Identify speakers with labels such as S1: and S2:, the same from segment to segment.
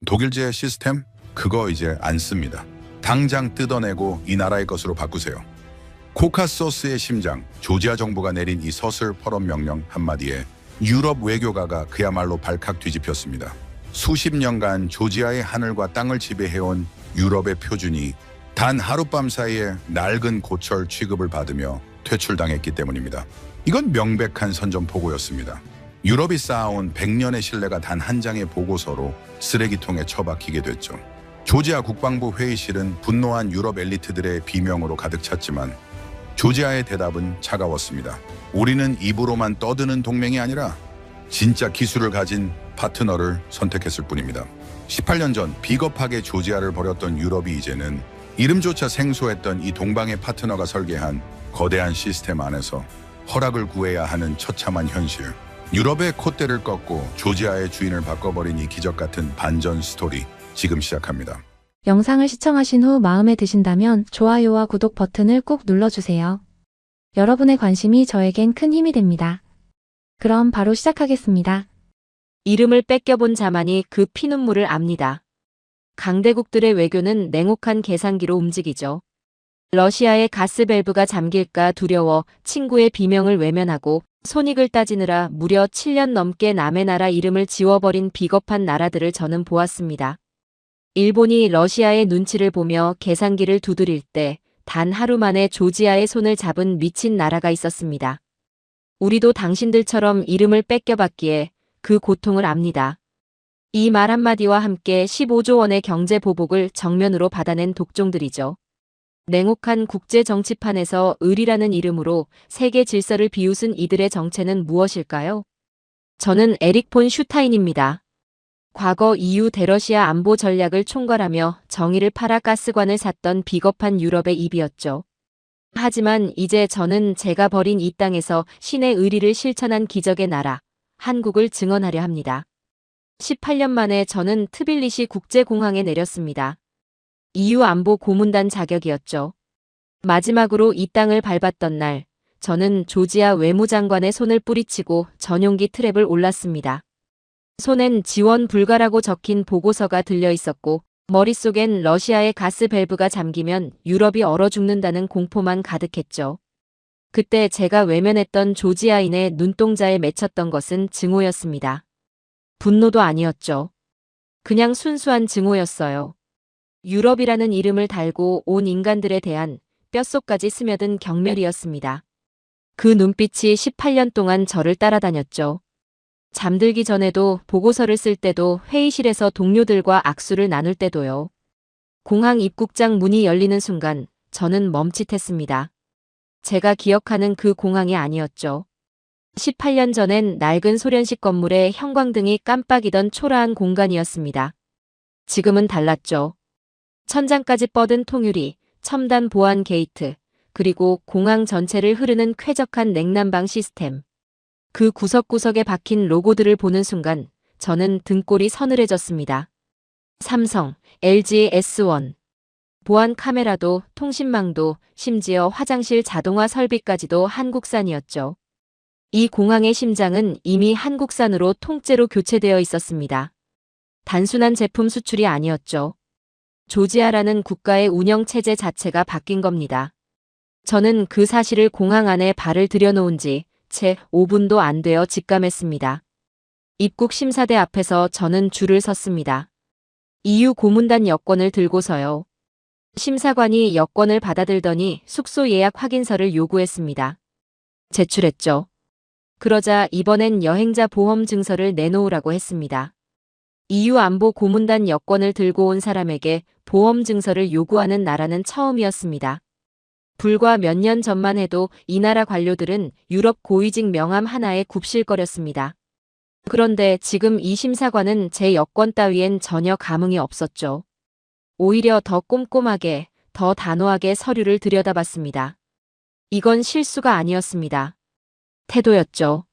S1: 독일제 시스템? 그거 이제 안 씁니다. 당장 뜯어내고 이 나라의 것으로 바꾸세요. 코카소스의 심장, 조지아 정부가 내린 이 서슬 펄업 명령 한마디에 유럽 외교가가 그야말로 발칵 뒤집혔습니다. 수십 년간 조지아의 하늘과 땅을 지배해온 유럽의 표준이 단 하룻밤 사이에 낡은 고철 취급을 받으며 퇴출당했기 때문입니다. 이건 명백한 선전포고였습니다. 유럽이 쌓아온 100년의 신뢰가 단 한 장의 보고서로 쓰레기통에 처박히게 됐죠. 조지아 국방부 회의실은 분노한 유럽 엘리트들의 비명으로 가득 찼지만 조지아의 대답은 차가웠습니다. 우리는 입으로만 떠드는 동맹이 아니라 진짜 기술을 가진 파트너를 선택했을 뿐입니다. 18년 전 비겁하게 조지아를 버렸던 유럽이 이제는 이름조차 생소했던 이 동방의 파트너가 설계한 거대한 시스템 안에서 허락을 구해야 하는 처참한 현실. 유럽의 콧대를 꺾고 조지아의 주인을 바꿔버린 이 기적 같은 반전 스토리 지금 시작합니다.
S2: 영상을 시청하신 후 마음에 드신다면 좋아요와 구독 버튼을 꾹 눌러주세요. 여러분의 관심이 저에겐 큰 힘이 됩니다. 그럼 바로 시작하겠습니다.
S3: 이름을 뺏겨본 자만이 그 피눈물을 압니다. 강대국들의 외교는 냉혹한 계산기로 움직이죠. 러시아의 가스밸브가 잠길까 두려워 친구의 비명을 외면하고 손익을 따지느라 무려 7년 넘게 남의 나라 이름을 지워버린 비겁한 나라들을 저는 보았습니다. 일본이 러시아의 눈치를 보며 계산기를 두드릴 때 단 하루 만에 조지아의 손을 잡은 미친 나라가 있었습니다. 우리도 당신들처럼 이름을 뺏겨봤기에 그 고통을 압니다. 이 말 한마디와 함께 15조 원의 경제 보복을 정면으로 받아낸 독종들이죠. 냉혹한 국제 정치판에서 을이라는 이름으로 세계 질서를 비웃은 이들의 정체는 무엇일까요? 저는 에릭 폰 슈타인입니다. 과거 EU 대러시아 안보 전략을 총괄하며 정의를 팔아 가스관을 샀던 비겁한 유럽의 입이었죠. 하지만 이제 저는 제가 버린 이 땅에서 신의 의리를 실천한 기적의 나라, 한국을 증언하려 합니다. 18년 만에 저는 트빌리시 국제공항에 내렸습니다. EU 안보 고문단 자격이었죠. 마지막으로 이 땅을 밟았던 날, 저는 조지아 외무장관의 손을 뿌리치고 전용기 트랩을 올랐습니다. 손엔 지원 불가라고 적힌 보고서가 들려 있었고 머릿속엔 러시아의 가스 밸브가 잠기면 유럽이 얼어 죽는다는 공포만 가득했죠. 그때 제가 외면했던 조지아인의 눈동자에 맺혔던 것은 증오였습니다. 분노도 아니었죠. 그냥 순수한 증오였어요. 유럽이라는 이름을 달고 온 인간들에 대한 뼛속까지 스며든 경멸이었습니다. 그 눈빛이 18년 동안 저를 따라다녔죠. 잠들기 전에도 보고서를 쓸 때도 회의실에서 동료들과 악수를 나눌 때도요. 공항 입국장 문이 열리는 순간 저는 멈칫했습니다. 제가 기억하는 그 공항이 아니었죠. 18년 전엔 낡은 소련식 건물에 형광등이 깜빡이던 초라한 공간이었습니다. 지금은 달랐죠. 천장까지 뻗은 통유리, 첨단 보안 게이트, 그리고 공항 전체를 흐르는 쾌적한 냉난방 시스템. 그 구석구석에 박힌 로고들을 보는 순간 저는 등골이 서늘해졌습니다. 삼성, LG S1. 보안 카메라도 통신망도 심지어 화장실 자동화 설비까지도 한국산이었죠. 이 공항의 심장은 이미 한국산으로 통째로 교체되어 있었습니다. 단순한 제품 수출이 아니었죠. 조지아라는 국가의 운영체제 자체가 바뀐 겁니다. 저는 그 사실을 공항 안에 발을 들여놓은 지 채 5분도 안 되어 직감했습니다. 입국 심사대 앞에서 저는 줄을 섰습니다. EU 고문단 여권을 들고서요. 심사관이 여권을 받아들더니 숙소 예약 확인서를 요구했습니다. 제출했죠. 그러자 이번엔 여행자 보험 증서를 내놓으라고 했습니다. EU 안보 고문단 여권을 들고 온 사람에게 보험 증서를 요구하는 나라는 처음이었습니다. 불과 몇 년 전만 해도 이 나라 관료들은 유럽 고위직 명함 하나에 굽실거렸습니다. 그런데 지금 이 심사관은 제 여권 따위엔 전혀 감흥이 없었죠. 오히려 더 꼼꼼하게, 더 단호하게 서류를 들여다봤습니다. 이건 실수가 아니었습니다. 태도였죠.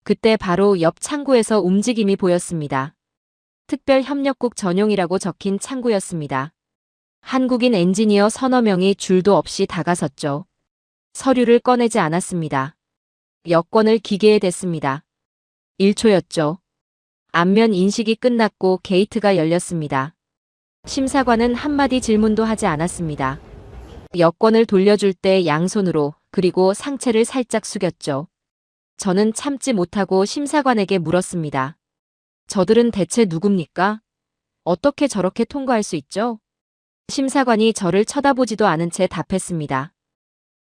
S3: 그때 바로 옆 창구에서 움직임이 보였습니다. 특별협력국 전용이라고 적힌 창구였습니다. 한국인 엔지니어 서너 명이 줄도 없이 다가섰죠. 서류를 꺼내지 않았습니다. 여권을 기계에 댔습니다. 1초였죠. 안면 인식이 끝났고 게이트가 열렸습니다. 심사관은 한마디 질문도 하지 않았습니다. 여권을 돌려줄 때 양손으로 그리고 상체를 살짝 숙였죠. 저는 참지 못하고 심사관에게 물었습니다. 저들은 대체 누굽니까? 어떻게 저렇게 통과할 수 있죠? 심사관이 저를 쳐다보지도 않은 채 답했습니다.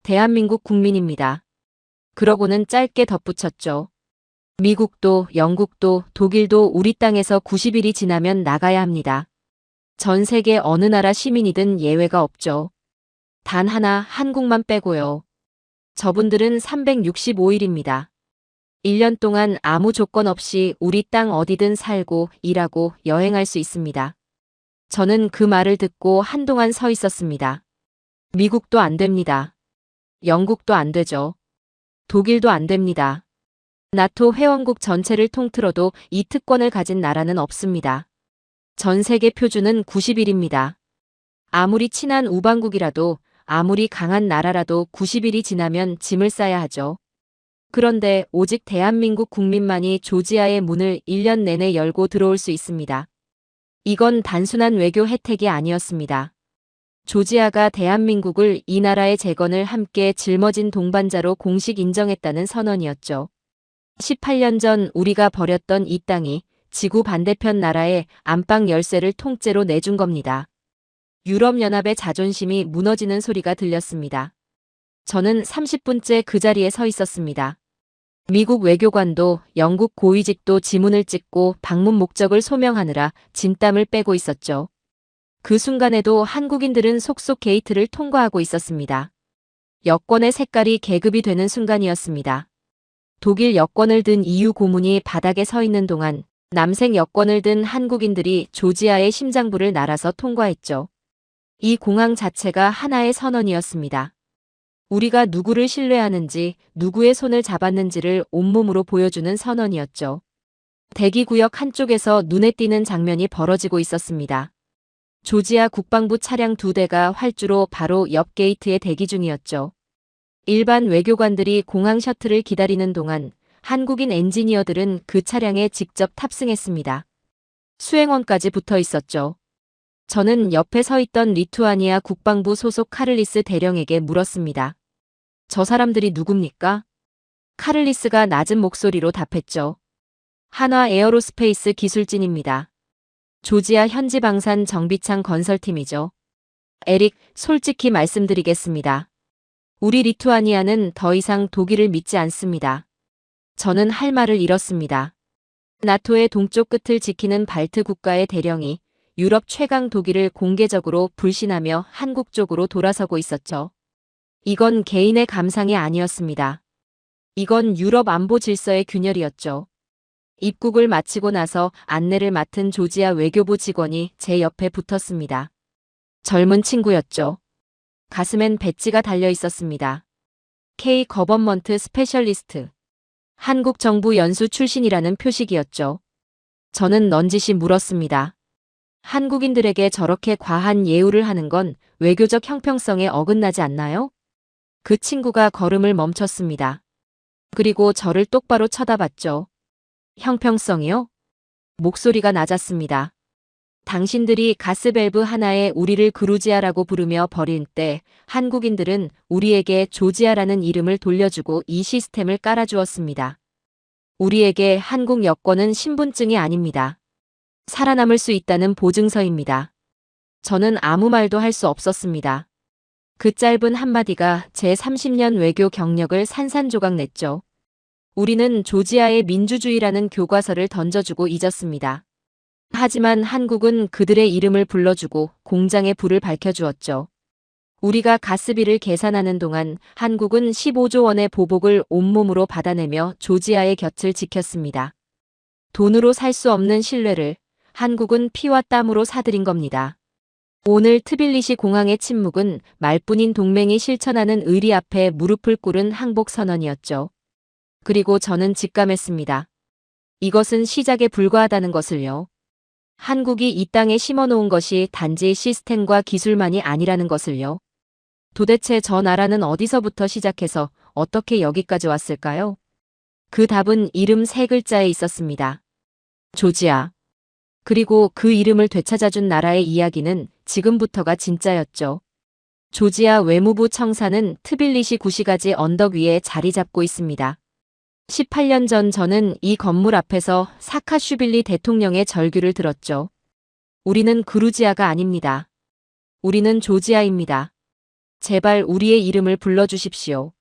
S3: 대한민국 국민입니다. 그러고는 짧게 덧붙였죠. 미국도, 영국도, 독일도 우리 땅에서 90일이 지나면 나가야 합니다. 전 세계 어느 나라 시민이든 예외가 없죠. 단 하나 한국만 빼고요. 저분들은 365일입니다. 1년 동안 아무 조건 없이 우리 땅 어디든 살고 일하고 여행할 수 있습니다. 저는 그 말을 듣고 한동안 서 있었습니다. 미국도 안 됩니다. 영국도 안 되죠. 독일도 안 됩니다. 나토 회원국 전체를 통틀어도 이 특권을 가진 나라는 없습니다. 전 세계 표준은 90일입니다. 아무리 친한 우방국이라도 아무리 강한 나라라도 90일이 지나면 짐을 싸야 하죠. 그런데 오직 대한민국 국민만이 조지아의 문을 1년 내내 열고 들어올 수 있습니다. 이건 단순한 외교 혜택이 아니었습니다. 조지아가 대한민국을 이 나라의 재건을 함께 짊어진 동반자로 공식 인정했다는 선언이었죠. 18년 전 우리가 버렸던 이 땅이 지구 반대편 나라의 안방 열쇠를 통째로 내준 겁니다. 유럽연합의 자존심이 무너지는 소리가 들렸습니다. 저는 30분째 그 자리에 서 있었습니다. 미국 외교관도 영국 고위직도 지문을 찍고 방문 목적을 소명하느라 진땀을 빼고 있었죠. 그 순간에도 한국인들은 속속 게이트를 통과하고 있었습니다. 여권의 색깔이 계급이 되는 순간이었습니다. 독일 여권을 든 EU 고문이 바닥에 서 있는 동안 남색 여권을 든 한국인들이 조지아의 심장부를 날아서 통과했죠. 이 공항 자체가 하나의 선언이었습니다. 우리가 누구를 신뢰하는지, 누구의 손을 잡았는지를 온몸으로 보여주는 선언이었죠. 대기구역 한쪽에서 눈에 띄는 장면이 벌어지고 있었습니다. 조지아 국방부 차량 2대가 활주로 바로 옆 게이트에 대기 중이었죠. 일반 외교관들이 공항 셔틀을 기다리는 동안 한국인 엔지니어들은 그 차량에 직접 탑승했습니다. 수행원까지 붙어 있었죠. 저는 옆에 서 있던 리투아니아 국방부 소속 카를리스 대령에게 물었습니다. 저 사람들이 누굽니까? 카를리스가 낮은 목소리로 답했죠. 한화 에어로스페이스 기술진입니다. 조지아 현지 방산 정비창 건설팀이죠. 에릭, 솔직히 말씀드리겠습니다. 우리 리투아니아는 더 이상 독일을 믿지 않습니다. 저는 할 말을 잃었습니다. 나토의 동쪽 끝을 지키는 발트 국가의 대령이 유럽 최강 독일을 공개적으로 불신하며 한국 쪽으로 돌아서고 있었죠. 이건 개인의 감상이 아니었습니다. 이건 유럽 안보 질서의 균열이었죠. 입국을 마치고 나서 안내를 맡은 조지아 외교부 직원이 제 옆에 붙었습니다. 젊은 친구였죠. 가슴엔 배지가 달려 있었습니다. K 거버먼트 스페셜리스트. 한국 정부 연수 출신이라는 표식이었죠. 저는 넌지시 물었습니다. 한국인들에게 저렇게 과한 예우를 하는 건 외교적 형평성에 어긋나지 않나요? 그 친구가 걸음을 멈췄습니다. 그리고 저를 똑바로 쳐다봤죠. 형평성이요? 목소리가 낮았습니다. 당신들이 가스밸브 하나에 우리를 그루지아라고 부르며 버릴 때 한국인들은 우리에게 조지아라는 이름을 돌려주고 이 시스템을 깔아주었습니다. 우리에게 한국 여권은 신분증이 아닙니다. 살아남을 수 있다는 보증서입니다. 저는 아무 말도 할 수 없었습니다. 그 짧은 한마디가 제 30년 외교 경력을 산산조각 냈죠. 우리는 조지아의 민주주의라는 교과서를 던져주고 잊었습니다. 하지만 한국은 그들의 이름을 불러주고 공장의 불을 밝혀주었죠. 우리가 가스비를 계산하는 동안 한국은 15조 원의 보복을 온몸으로 받아내며 조지아의 곁을 지켰습니다. 돈으로 살 수 없는 신뢰를 한국은 피와 땀으로 사들인 겁니다. 오늘 트빌리시 공항의 침묵은 말뿐인 동맹이 실천하는 의리 앞에 무릎을 꿇은 항복 선언이었죠. 그리고 저는 직감했습니다. 이것은 시작에 불과하다는 것을요. 한국이 이 땅에 심어놓은 것이 단지 시스템과 기술만이 아니라는 것을요. 도대체 저 나라는 어디서부터 시작해서 어떻게 여기까지 왔을까요? 그 답은 이름 세 글자에 있었습니다. 조지아. 그리고 그 이름을 되찾아준 나라의 이야기는 지금부터가 진짜였죠. 조지아 외무부 청사는 트빌리시 구시가지 언덕 위에 자리 잡고 있습니다. 18년 전 저는 이 건물 앞에서 사카슈빌리 대통령의 절규를 들었죠. 우리는 그루지아가 아닙니다. 우리는 조지아입니다. 제발 우리의 이름을 불러주십시오.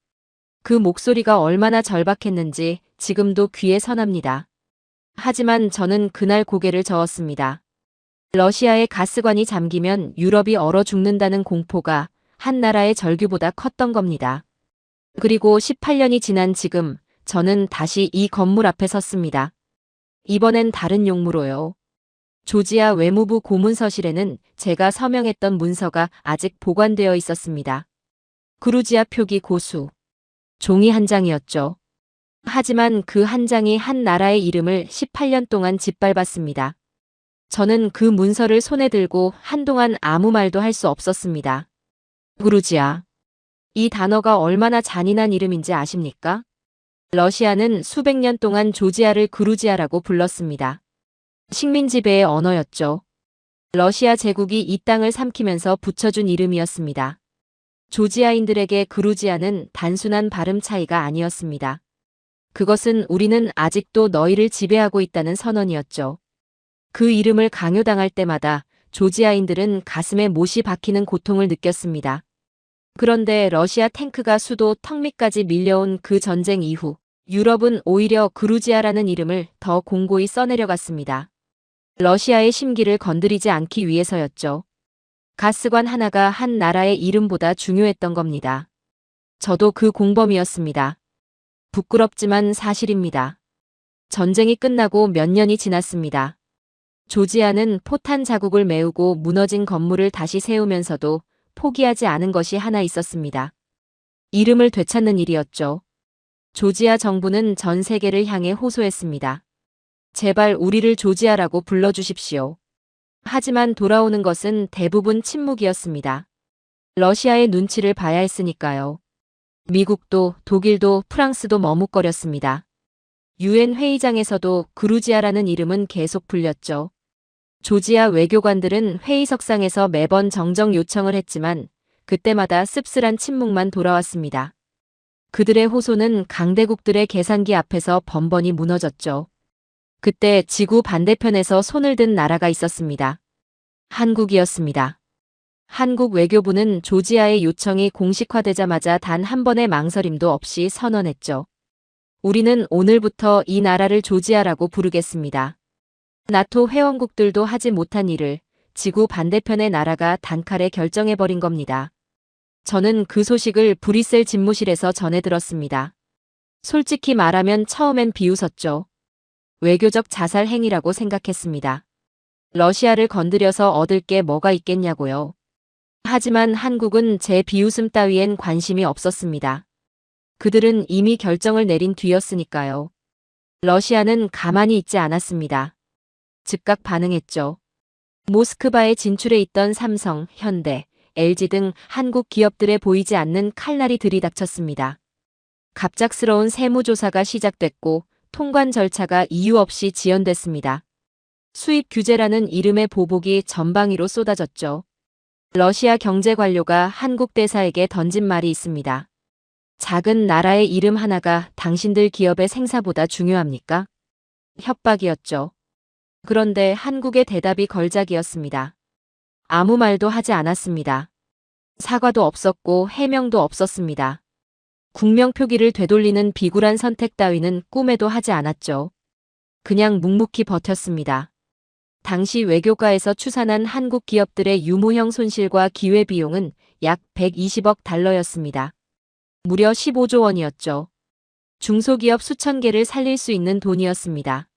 S3: 그 목소리가 얼마나 절박했는지 지금도 귀에 선합니다. 하지만 저는 그날 고개를 저었습니다. 러시아의 가스관이 잠기면 유럽이 얼어 죽는다는 공포가 한 나라의 절규보다 컸던 겁니다. 그리고 18년이 지난 지금 저는 다시 이 건물 앞에 섰습니다. 이번엔 다른 용무로요. 조지아 외무부 고문서실에는 제가 서명했던 문서가 아직 보관되어 있었습니다. 그루지아 표기 고수. 종이 한 장이었죠. 하지만 그 한 장이 한 나라의 이름을 18년 동안 짓밟았습니다. 저는 그 문서를 손에 들고 한동안 아무 말도 할 수 없었습니다. 그루지아. 이 단어가 얼마나 잔인한 이름인지 아십니까? 러시아는 수백 년 동안 조지아를 그루지아라고 불렀습니다. 식민지배의 언어였죠. 러시아 제국이 이 땅을 삼키면서 붙여준 이름이었습니다. 조지아인들에게 그루지아는 단순한 발음 차이가 아니었습니다. 그것은 우리는 아직도 너희를 지배하고 있다는 선언이었죠. 그 이름을 강요당할 때마다 조지아인들은 가슴에 못이 박히는 고통을 느꼈습니다. 그런데 러시아 탱크가 수도 턱밑까지 밀려온 그 전쟁 이후 유럽은 오히려 그루지아라는 이름을 더 공고히 써내려갔습니다. 러시아의 심기를 건드리지 않기 위해서였죠. 가스관 하나가 한 나라의 이름보다 중요했던 겁니다. 저도 그 공범이었습니다. 부끄럽지만 사실입니다. 전쟁이 끝나고 몇 년이 지났습니다. 조지아는 포탄 자국을 메우고 무너진 건물을 다시 세우면서도 포기하지 않은 것이 하나 있었습니다. 이름을 되찾는 일이었죠. 조지아 정부는 전 세계를 향해 호소했습니다. 제발 우리를 조지아라고 불러주십시오. 하지만 돌아오는 것은 대부분 침묵이었습니다. 러시아의 눈치를 봐야 했으니까요. 미국도 독일도 프랑스도 머뭇거렸습니다. 유엔 회의장에서도 그루지아라는 이름은 계속 불렸죠. 조지아 외교관들은 회의석상에서 매번 정정 요청을 했지만 그때마다 씁쓸한 침묵만 돌아왔습니다. 그들의 호소는 강대국들의 계산기 앞에서 번번이 무너졌죠. 그때 지구 반대편에서 손을 든 나라가 있었습니다. 한국이었습니다. 한국 외교부는 조지아의 요청이 공식화되자마자 단 한 번의 망설임도 없이 선언했죠. 우리는 오늘부터 이 나라를 조지아라고 부르겠습니다. 나토 회원국들도 하지 못한 일을 지구 반대편의 나라가 단칼에 결정해버린 겁니다. 저는 그 소식을 브뤼셀 집무실에서 전해 들었습니다. 솔직히 말하면 처음엔 비웃었죠. 외교적 자살 행위라고 생각했습니다. 러시아를 건드려서 얻을 게 뭐가 있겠냐고요. 하지만 한국은 제 비웃음 따위엔 관심이 없었습니다. 그들은 이미 결정을 내린 뒤였으니까요. 러시아는 가만히 있지 않았습니다. 즉각 반응했죠. 모스크바에 진출해 있던 삼성, 현대, LG 등 한국 기업들에 보이지 않는 칼날이 들이닥쳤습니다. 갑작스러운 세무조사가 시작됐고 통관 절차가 이유 없이 지연됐습니다. 수입 규제라는 이름의 보복이 전방위로 쏟아졌죠. 러시아 경제 관료가 한국 대사에게 던진 말이 있습니다. 작은 나라의 이름 하나가 당신들 기업의 생사보다 중요합니까? 협박이었죠. 그런데 한국의 대답이 걸작이었습니다. 아무 말도 하지 않았습니다. 사과도 없었고 해명도 없었습니다. 국명 표기를 되돌리는 비굴한 선택 따위는 꿈에도 하지 않았죠. 그냥 묵묵히 버텼습니다. 당시 외교가에서 추산한 한국 기업들의 유무형 손실과 기회비용은 약 120억 달러였습니다. 무려 15조 원이었죠. 중소기업 수천 개를 살릴 수 있는 돈이었습니다.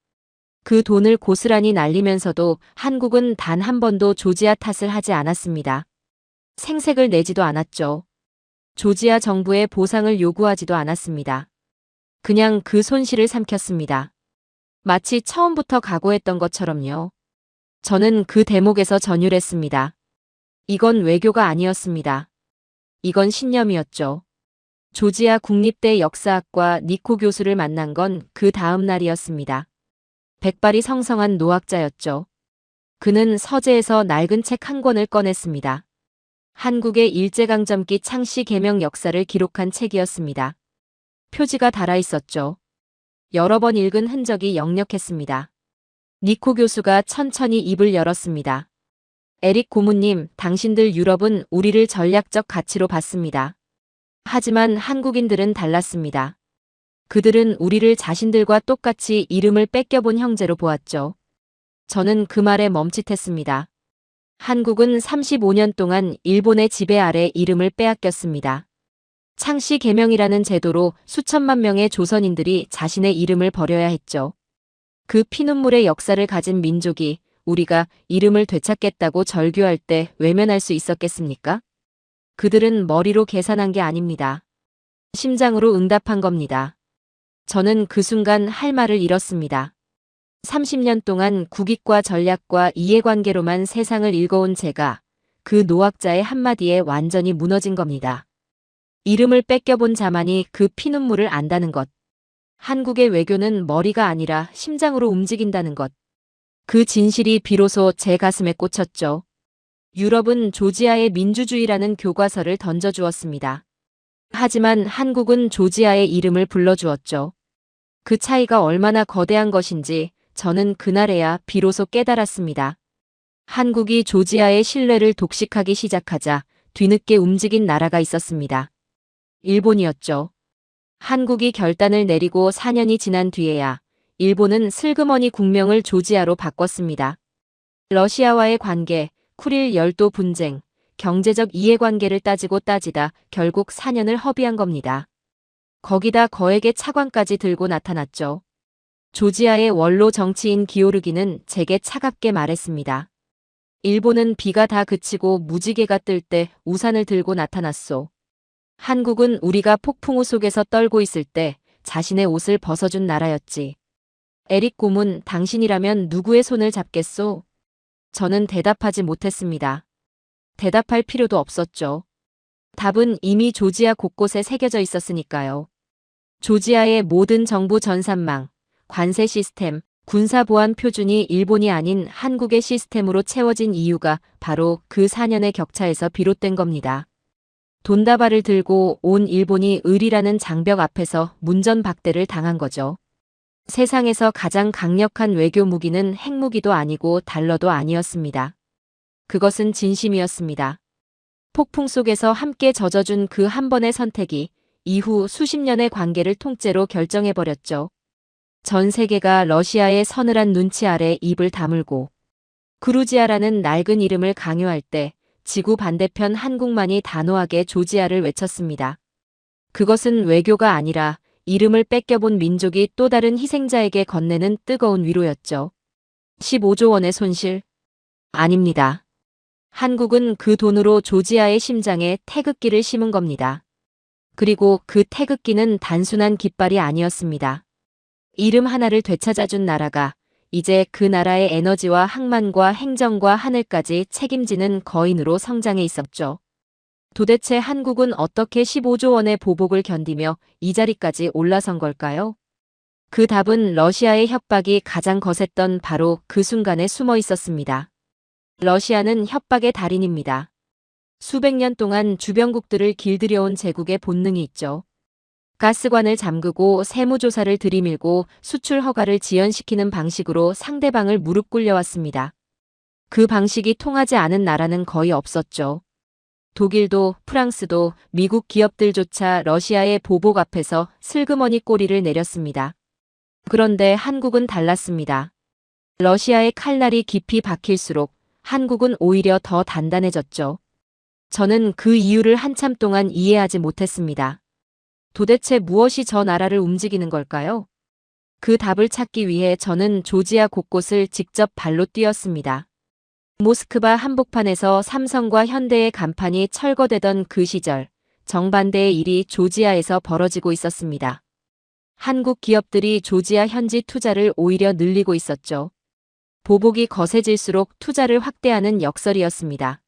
S3: 그 돈을 고스란히 날리면서도 한국은 단 한 번도 조지아 탓을 하지 않았습니다. 생색을 내지도 않았죠. 조지아 정부에 보상을 요구하지도 않았습니다. 그냥 그 손실을 삼켰습니다. 마치 처음부터 각오했던 것처럼요. 저는 그 대목에서 전율했습니다. 이건 외교가 아니었습니다. 이건 신념이었죠. 조지아 국립대 역사학과 니코 교수를 만난 건 그 다음 날이었습니다. 백발이 성성한 노학자였죠. 그는 서재에서 낡은 책 한 권을 꺼냈습니다. 한국의 일제강점기 창씨 개명 역사를 기록한 책이었습니다. 표지가 달아 있었죠. 여러 번 읽은 흔적이 역력했습니다. 니코 교수가 천천히 입을 열었습니다. 에릭 고문님, 당신들 유럽은 우리를 전략적 가치로 봤습니다. 하지만 한국인들은 달랐습니다. 그들은 우리를 자신들과 똑같이 이름을 뺏겨본 형제로 보았죠. 저는 그 말에 멈칫했습니다. 한국은 35년 동안 일본의 지배 아래 이름을 빼앗겼습니다. 창씨 개명이라는 제도로 수천만 명의 조선인들이 자신의 이름을 버려야 했죠. 그 피눈물의 역사를 가진 민족이 우리가 이름을 되찾겠다고 절규할 때 외면할 수 있었겠습니까? 그들은 머리로 계산한 게 아닙니다. 심장으로 응답한 겁니다. 저는 그 순간 할 말을 잃었습니다. 30년 동안 국익과 전략과 이해관계로만 세상을 읽어온 제가 그 노학자의 한마디에 완전히 무너진 겁니다. 이름을 뺏겨본 자만이 그 피눈물을 안다는 것. 한국의 외교는 머리가 아니라 심장으로 움직인다는 것. 그 진실이 비로소 제 가슴에 꽂혔죠. 유럽은 조지아의 민주주의라는 교과서를 던져주었습니다. 하지만 한국은 조지아의 이름을 불러주었죠. 그 차이가 얼마나 거대한 것인지 저는 그날에야 비로소 깨달았습니다. 한국이 조지아의 신뢰를 독식하기 시작하자 뒤늦게 움직인 나라가 있었습니다. 일본이었죠. 한국이 결단을 내리고 4년이 지난 뒤에야 일본은 슬그머니 국명을 조지아로 바꿨습니다. 러시아와의 관계, 쿠릴 열도 분쟁, 경제적 이해관계를 따지고 따지다 결국 4년을 허비한 겁니다. 거기다 거액의 차관까지 들고 나타났죠. 조지아의 원로 정치인 기오르기는 제게 차갑게 말했습니다. 일본은 비가 다 그치고 무지개가 뜰 때 우산을 들고 나타났소. 한국은 우리가 폭풍우 속에서 떨고 있을 때 자신의 옷을 벗어준 나라였지. 에릭 고문, 당신이라면 누구의 손을 잡겠소? 저는 대답하지 못했습니다. 대답할 필요도 없었죠. 답은 이미 조지아 곳곳에 새겨져 있었으니까요. 조지아의 모든 정부 전산망, 관세 시스템, 군사보안 표준이 일본이 아닌 한국의 시스템으로 채워진 이유가 바로 그 4년의 격차에서 비롯된 겁니다. 돈다발을 들고 온 일본이 을이라는 장벽 앞에서 문전박대를 당한 거죠. 세상에서 가장 강력한 외교 무기는 핵무기도 아니고 달러도 아니었습니다. 그것은 진심이었습니다. 폭풍 속에서 함께 젖어준 그 한 번의 선택이 이후 수십 년의 관계를 통째로 결정해버렸죠. 전 세계가 러시아의 서늘한 눈치 아래 입을 다물고 그루지아라는 낡은 이름을 강요할 때 지구 반대편 한국만이 단호하게 조지아를 외쳤습니다. 그것은 외교가 아니라 이름을 뺏겨본 민족이 또 다른 희생자에게 건네는 뜨거운 위로였죠. 15조 원의 손실? 아닙니다. 한국은 그 돈으로 조지아의 심장에 태극기를 심은 겁니다. 그리고 그 태극기는 단순한 깃발이 아니었습니다. 이름 하나를 되찾아준 나라가 이제 그 나라의 에너지와 항만과 행정과 하늘까지 책임지는 거인으로 성장해 있었죠. 도대체 한국은 어떻게 15조 원의 보복을 견디며 이 자리까지 올라선 걸까요? 그 답은 러시아의 협박이 가장 거셌던 바로 그 순간에 숨어 있었습니다. 러시아는 협박의 달인입니다. 수백 년 동안 주변국들을 길들여온 제국의 본능이 있죠. 가스관을 잠그고 세무조사를 들이밀고 수출 허가를 지연시키는 방식으로 상대방을 무릎 꿇려왔습니다. 그 방식이 통하지 않은 나라는 거의 없었죠. 독일도 프랑스도 미국 기업들조차 러시아의 보복 앞에서 슬그머니 꼬리를 내렸습니다. 그런데 한국은 달랐습니다. 러시아의 칼날이 깊이 박힐수록 한국은 오히려 더 단단해졌죠. 저는 그 이유를 한참 동안 이해하지 못했습니다. 도대체 무엇이 저 나라를 움직이는 걸까요? 그 답을 찾기 위해 저는 조지아 곳곳을 직접 발로 뛰었습니다. 모스크바 한복판에서 삼성과 현대의 간판이 철거되던 그 시절, 정반대의 일이 조지아에서 벌어지고 있었습니다. 한국 기업들이 조지아 현지 투자를 오히려 늘리고 있었죠. 보복이 거세질수록 투자를 확대하는 역설이었습니다.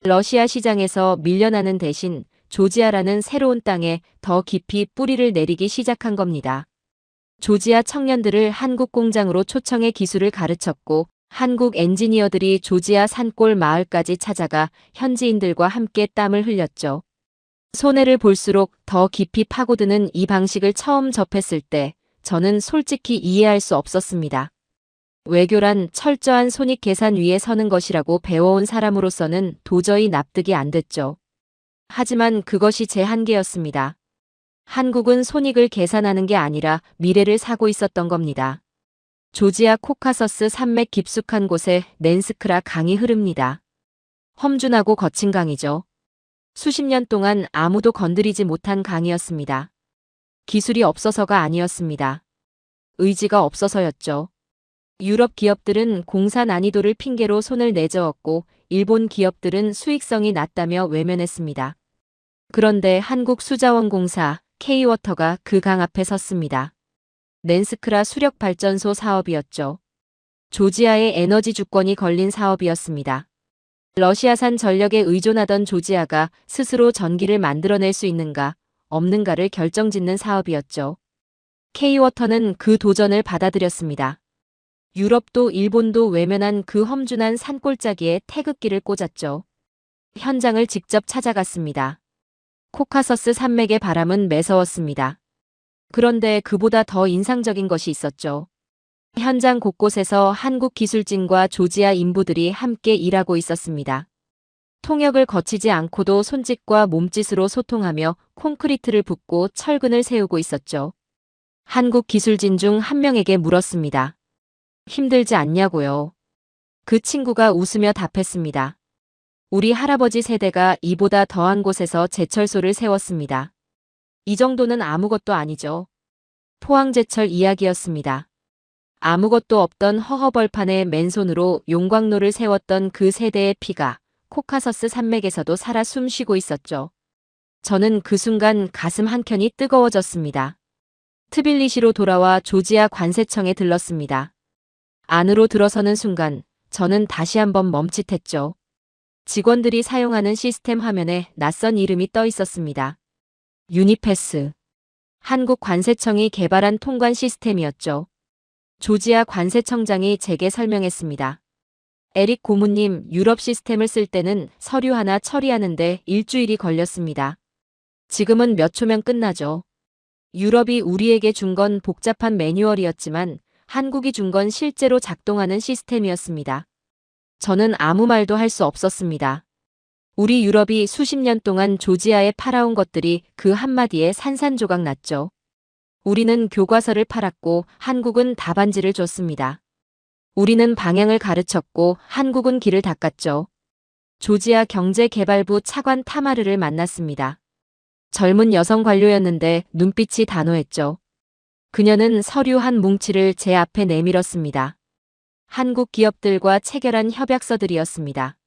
S3: 러시아 시장에서 밀려나는 대신 조지아라는 새로운 땅에 더 깊이 뿌리를 내리기 시작한 겁니다. 조지아 청년들을 한국 공장으로 초청해 기술을 가르쳤고 한국 엔지니어들이 조지아 산골 마을까지 찾아가 현지인들과 함께 땀을 흘렸죠. 손해를 볼수록 더 깊이 파고드는 이 방식을 처음 접했을 때 저는 솔직히 이해할 수 없었습니다. 외교란 철저한 손익 계산 위에 서는 것이라고 배워온 사람으로서는 도저히 납득이 안 됐죠. 하지만 그것이 제 한계였습니다. 한국은 손익을 계산하는 게 아니라 미래를 사고 있었던 겁니다. 조지아 코카서스 산맥 깊숙한 곳에 낸스크라 강이 흐릅니다. 험준하고 거친 강이죠. 수십 년 동안 아무도 건드리지 못한 강이었습니다. 기술이 없어서가 아니었습니다. 의지가 없어서였죠. 유럽 기업들은 공사 난이도를 핑계로 손을 내저었고 일본 기업들은 수익성이 낮다며 외면했습니다. 그런데 한국 수자원공사 K워터가 그 강 앞에 섰습니다. 낸스크라 수력발전소 사업이었죠. 조지아의 에너지 주권이 걸린 사업이었습니다. 러시아산 전력에 의존하던 조지아가 스스로 전기를 만들어낼 수 있는가, 없는가를 결정짓는 사업이었죠. K워터는 그 도전을 받아들였습니다. 유럽도 일본도 외면한 그 험준한 산골짜기에 태극기를 꽂았죠. 현장을 직접 찾아갔습니다. 코카서스 산맥의 바람은 매서웠습니다. 그런데 그보다 더 인상적인 것이 있었죠. 현장 곳곳에서 한국 기술진과 조지아 인부들이 함께 일하고 있었습니다. 통역을 거치지 않고도 손짓과 몸짓으로 소통하며 콘크리트를 붓고 철근을 세우고 있었죠. 한국 기술진 중 한 명에게 물었습니다. 힘들지 않냐고요. 그 친구가 웃으며 답했습니다. 우리 할아버지 세대가 이보다 더한 곳에서 제철소를 세웠습니다. 이 정도는 아무것도 아니죠. 포항제철 이야기였습니다. 아무것도 없던 허허벌판에 맨손으로 용광로를 세웠던 그 세대의 피가 코카서스 산맥에서도 살아 숨쉬고 있었죠. 저는 그 순간 가슴 한켠이 뜨거워졌습니다. 트빌리시로 돌아와 조지아 관세청에 들렀습니다. 안으로 들어서는 순간 저는 다시 한번 멈칫했죠. 직원들이 사용하는 시스템 화면에 낯선 이름이 떠 있었습니다. 유니패스. 한국 관세청이 개발한 통관 시스템이었죠. 조지아 관세청장이 제게 설명했습니다. 에릭 고문님, 유럽 시스템을 쓸 때는 서류 하나 처리하는데 일주일이 걸렸습니다. 지금은 몇 초면 끝나죠. 유럽이 우리에게 준 건 복잡한 매뉴얼이었지만 한국이 준 건 실제로 작동하는 시스템이었습니다. 저는 아무 말도 할 수 없었습니다. 우리 유럽이 수십 년 동안 조지아에 팔아온 것들이 그 한마디에 산산조각 났죠. 우리는 교과서를 팔았고 한국은 답안지를 줬습니다. 우리는 방향을 가르쳤고 한국은 길을 닦았죠. 조지아 경제개발부 차관 타마르를 만났습니다. 젊은 여성 관료였는데 눈빛이 단호했죠. 그녀는 서류 한 뭉치를 제 앞에 내밀었습니다. 한국 기업들과 체결한 협약서들이었습니다.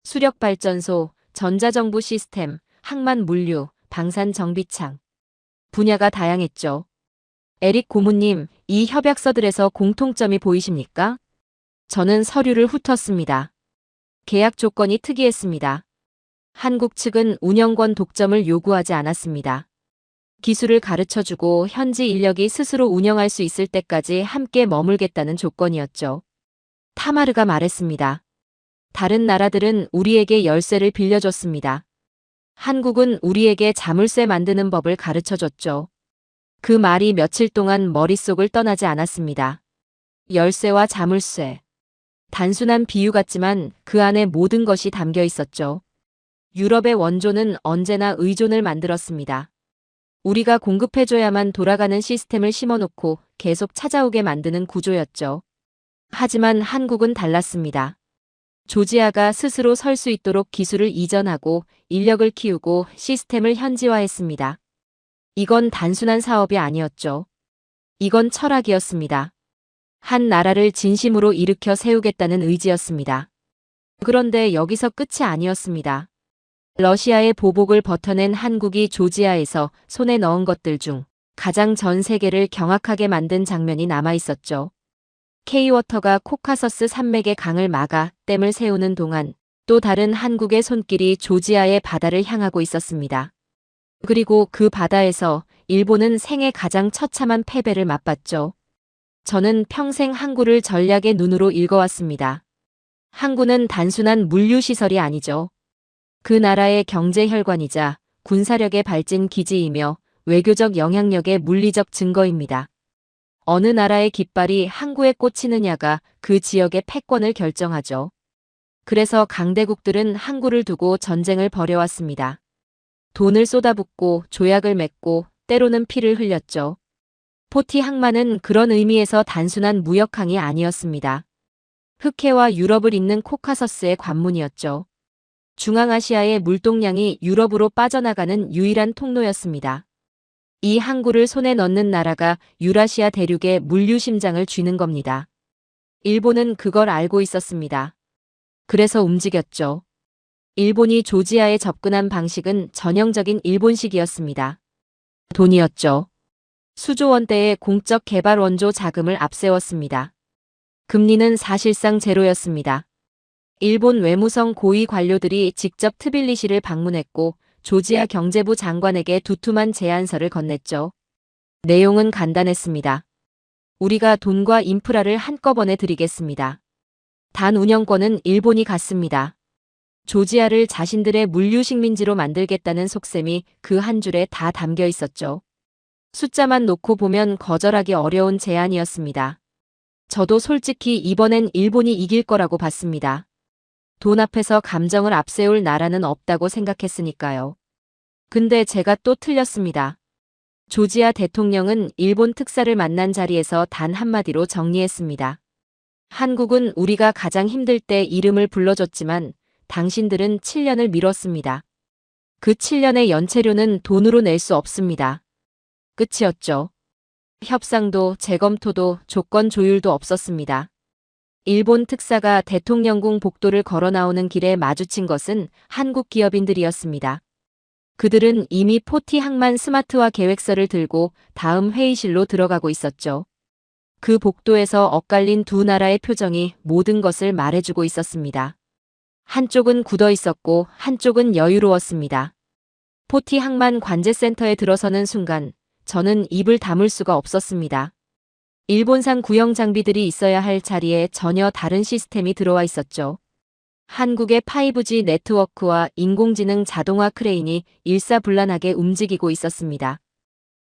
S3: 수력발전소, 전자정부 시스템, 항만 물류, 방산 정비창. 분야가 다양했죠. 에릭 고문님, 이 협약서들에서 공통점이 보이십니까? 저는 서류를 훑었습니다. 계약 조건이 특이했습니다. 한국 측은 운영권 독점을 요구하지 않았습니다. 기술을 가르쳐주고 현지 인력이 스스로 운영할 수 있을 때까지 함께 머물겠다는 조건이었죠. 타마르가 말했습니다. 다른 나라들은 우리에게 열쇠를 빌려줬습니다. 한국은 우리에게 자물쇠 만드는 법을 가르쳐줬죠. 그 말이 며칠 동안 머릿속을 떠나지 않았습니다. 열쇠와 자물쇠. 단순한 비유 같지만 그 안에 모든 것이 담겨 있었죠. 유럽의 원조는 언제나 의존을 만들었습니다. 우리가 공급해줘야만 돌아가는 시스템을 심어놓고 계속 찾아오게 만드는 구조였죠. 하지만 한국은 달랐습니다. 조지아가 스스로 설 수 있도록 기술을 이전하고 인력을 키우고 시스템을 현지화했습니다. 이건 단순한 사업이 아니었죠. 이건 철학이었습니다. 한 나라를 진심으로 일으켜 세우겠다는 의지였습니다. 그런데 여기서 끝이 아니었습니다. 러시아의 보복을 버텨낸 한국이 조지아에서 손에 넣은 것들 중 가장 전 세계를 경악하게 만든 장면이 남아 있었죠. K워터가 코카서스 산맥의 강을 막아 댐을 세우는 동안 또 다른 한국의 손길이 조지아의 바다를 향하고 있었습니다. 그리고 그 바다에서 일본은 생애 가장 처참한 패배를 맛봤죠. 저는 평생 항구를 전략의 눈으로 읽어왔습니다. 항구는 단순한 물류시설이 아니죠. 그 나라의 경제 혈관이자 군사력의 발진 기지이며 외교적 영향력의 물리적 증거입니다. 어느 나라의 깃발이 항구에 꽂히느냐가 그 지역의 패권을 결정하죠. 그래서 강대국들은 항구를 두고 전쟁을 벌여왔습니다. 돈을 쏟아붓고 조약을 맺고 때로는 피를 흘렸죠. 포티 항만은 그런 의미에서 단순한 무역항이 아니었습니다. 흑해와 유럽을 잇는 코카서스의 관문이었죠. 중앙아시아의 물동량이 유럽으로 빠져나가는 유일한 통로였습니다. 이 항구를 손에 넣는 나라가 유라시아 대륙의 물류 심장을 쥐는 겁니다. 일본은 그걸 알고 있었습니다. 그래서 움직였죠. 일본이 조지아에 접근한 방식은 전형적인 일본식이었습니다. 돈이었죠. 수조 원대의 공적 개발 원조 자금을 앞세웠습니다. 금리는 사실상 제로였습니다. 일본 외무성 고위 관료들이 직접 트빌리시를 방문했고 조지아 경제부 장관에게 두툼한 제안서를 건넸죠. 내용은 간단했습니다. 우리가 돈과 인프라를 한꺼번에 드리겠습니다. 단 운영권은 일본이 갖습니다. 조지아를 자신들의 물류 식민지로 만들겠다는 속셈이 그 한 줄에 다 담겨 있었죠. 숫자만 놓고 보면 거절하기 어려운 제안이었습니다. 저도 솔직히 이번엔 일본이 이길 거라고 봤습니다. 돈 앞에서 감정을 앞세울 나라는 없다고 생각했으니까요. 근데 제가 또 틀렸습니다. 조지아 대통령은 일본 특사를 만난 자리에서 단 한마디로 정리했습니다. 한국은 우리가 가장 힘들 때 이름을 불러줬지만 당신들은 7년을 미뤘습니다. 그 7년의 연체료는 돈으로 낼 수 없습니다. 끝이었죠. 협상도 재검토도 조건 조율도 없었습니다. 일본 특사가 대통령궁 복도를 걸어 나오는 길에 마주친 것은 한국 기업인들이었습니다. 그들은 이미 포티 항만 스마트화 계획서를 들고 다음 회의실로 들어가고 있었죠. 그 복도에서 엇갈린 두 나라의 표정이 모든 것을 말해주고 있었습니다. 한쪽은 굳어 있었고 한쪽은 여유로웠습니다. 포티 항만 관제센터에 들어서는 순간 저는 입을 다물 수가 없었습니다. 일본산 구형 장비들이 있어야 할 자리에 전혀 다른 시스템이 들어와 있었죠. 한국의 5G 네트워크와 인공지능 자동화 크레인이 일사불란하게 움직이고 있었습니다.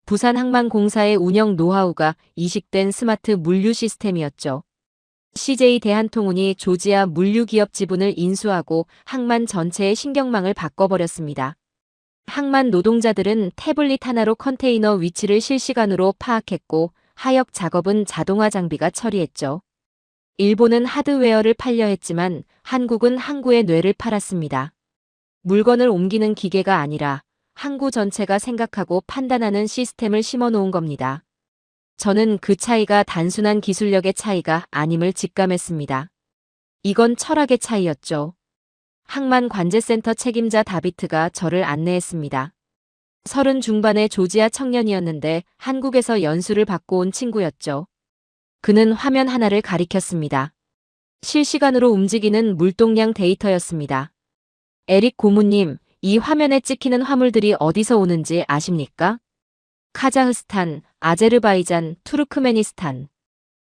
S3: 부산항만공사의 운영 노하우가 이식된 스마트 물류 시스템이었죠. CJ 대한통운이 조지아 물류기업 지분을 인수하고 항만 전체의 신경망을 바꿔버렸습니다. 항만 노동자들은 태블릿 하나로 컨테이너 위치를 실시간으로 파악했고 하역 작업은 자동화 장비가 처리했죠. 일본은 하드웨어를 팔려 했지만 한국은 항구의 뇌를 팔았습니다. 물건을 옮기는 기계가 아니라 항구 전체가 생각하고 판단하는 시스템을 심어놓은 겁니다. 저는 그 차이가 단순한 기술력의 차이가 아님을 직감했습니다. 이건 철학의 차이였죠. 항만 관제센터 책임자 다비트가 저를 안내했습니다. 30 중반의 조지아 청년이었는데 한국에서 연수를 받고 온 친구였죠. 그는 화면 하나를 가리켰습니다. 실시간으로 움직이는 물동량 데이터였습니다. 에릭 고문님, 이 화면에 찍히는 화물들이 어디서 오는지 아십니까? 카자흐스탄, 아제르바이잔, 투르크메니스탄.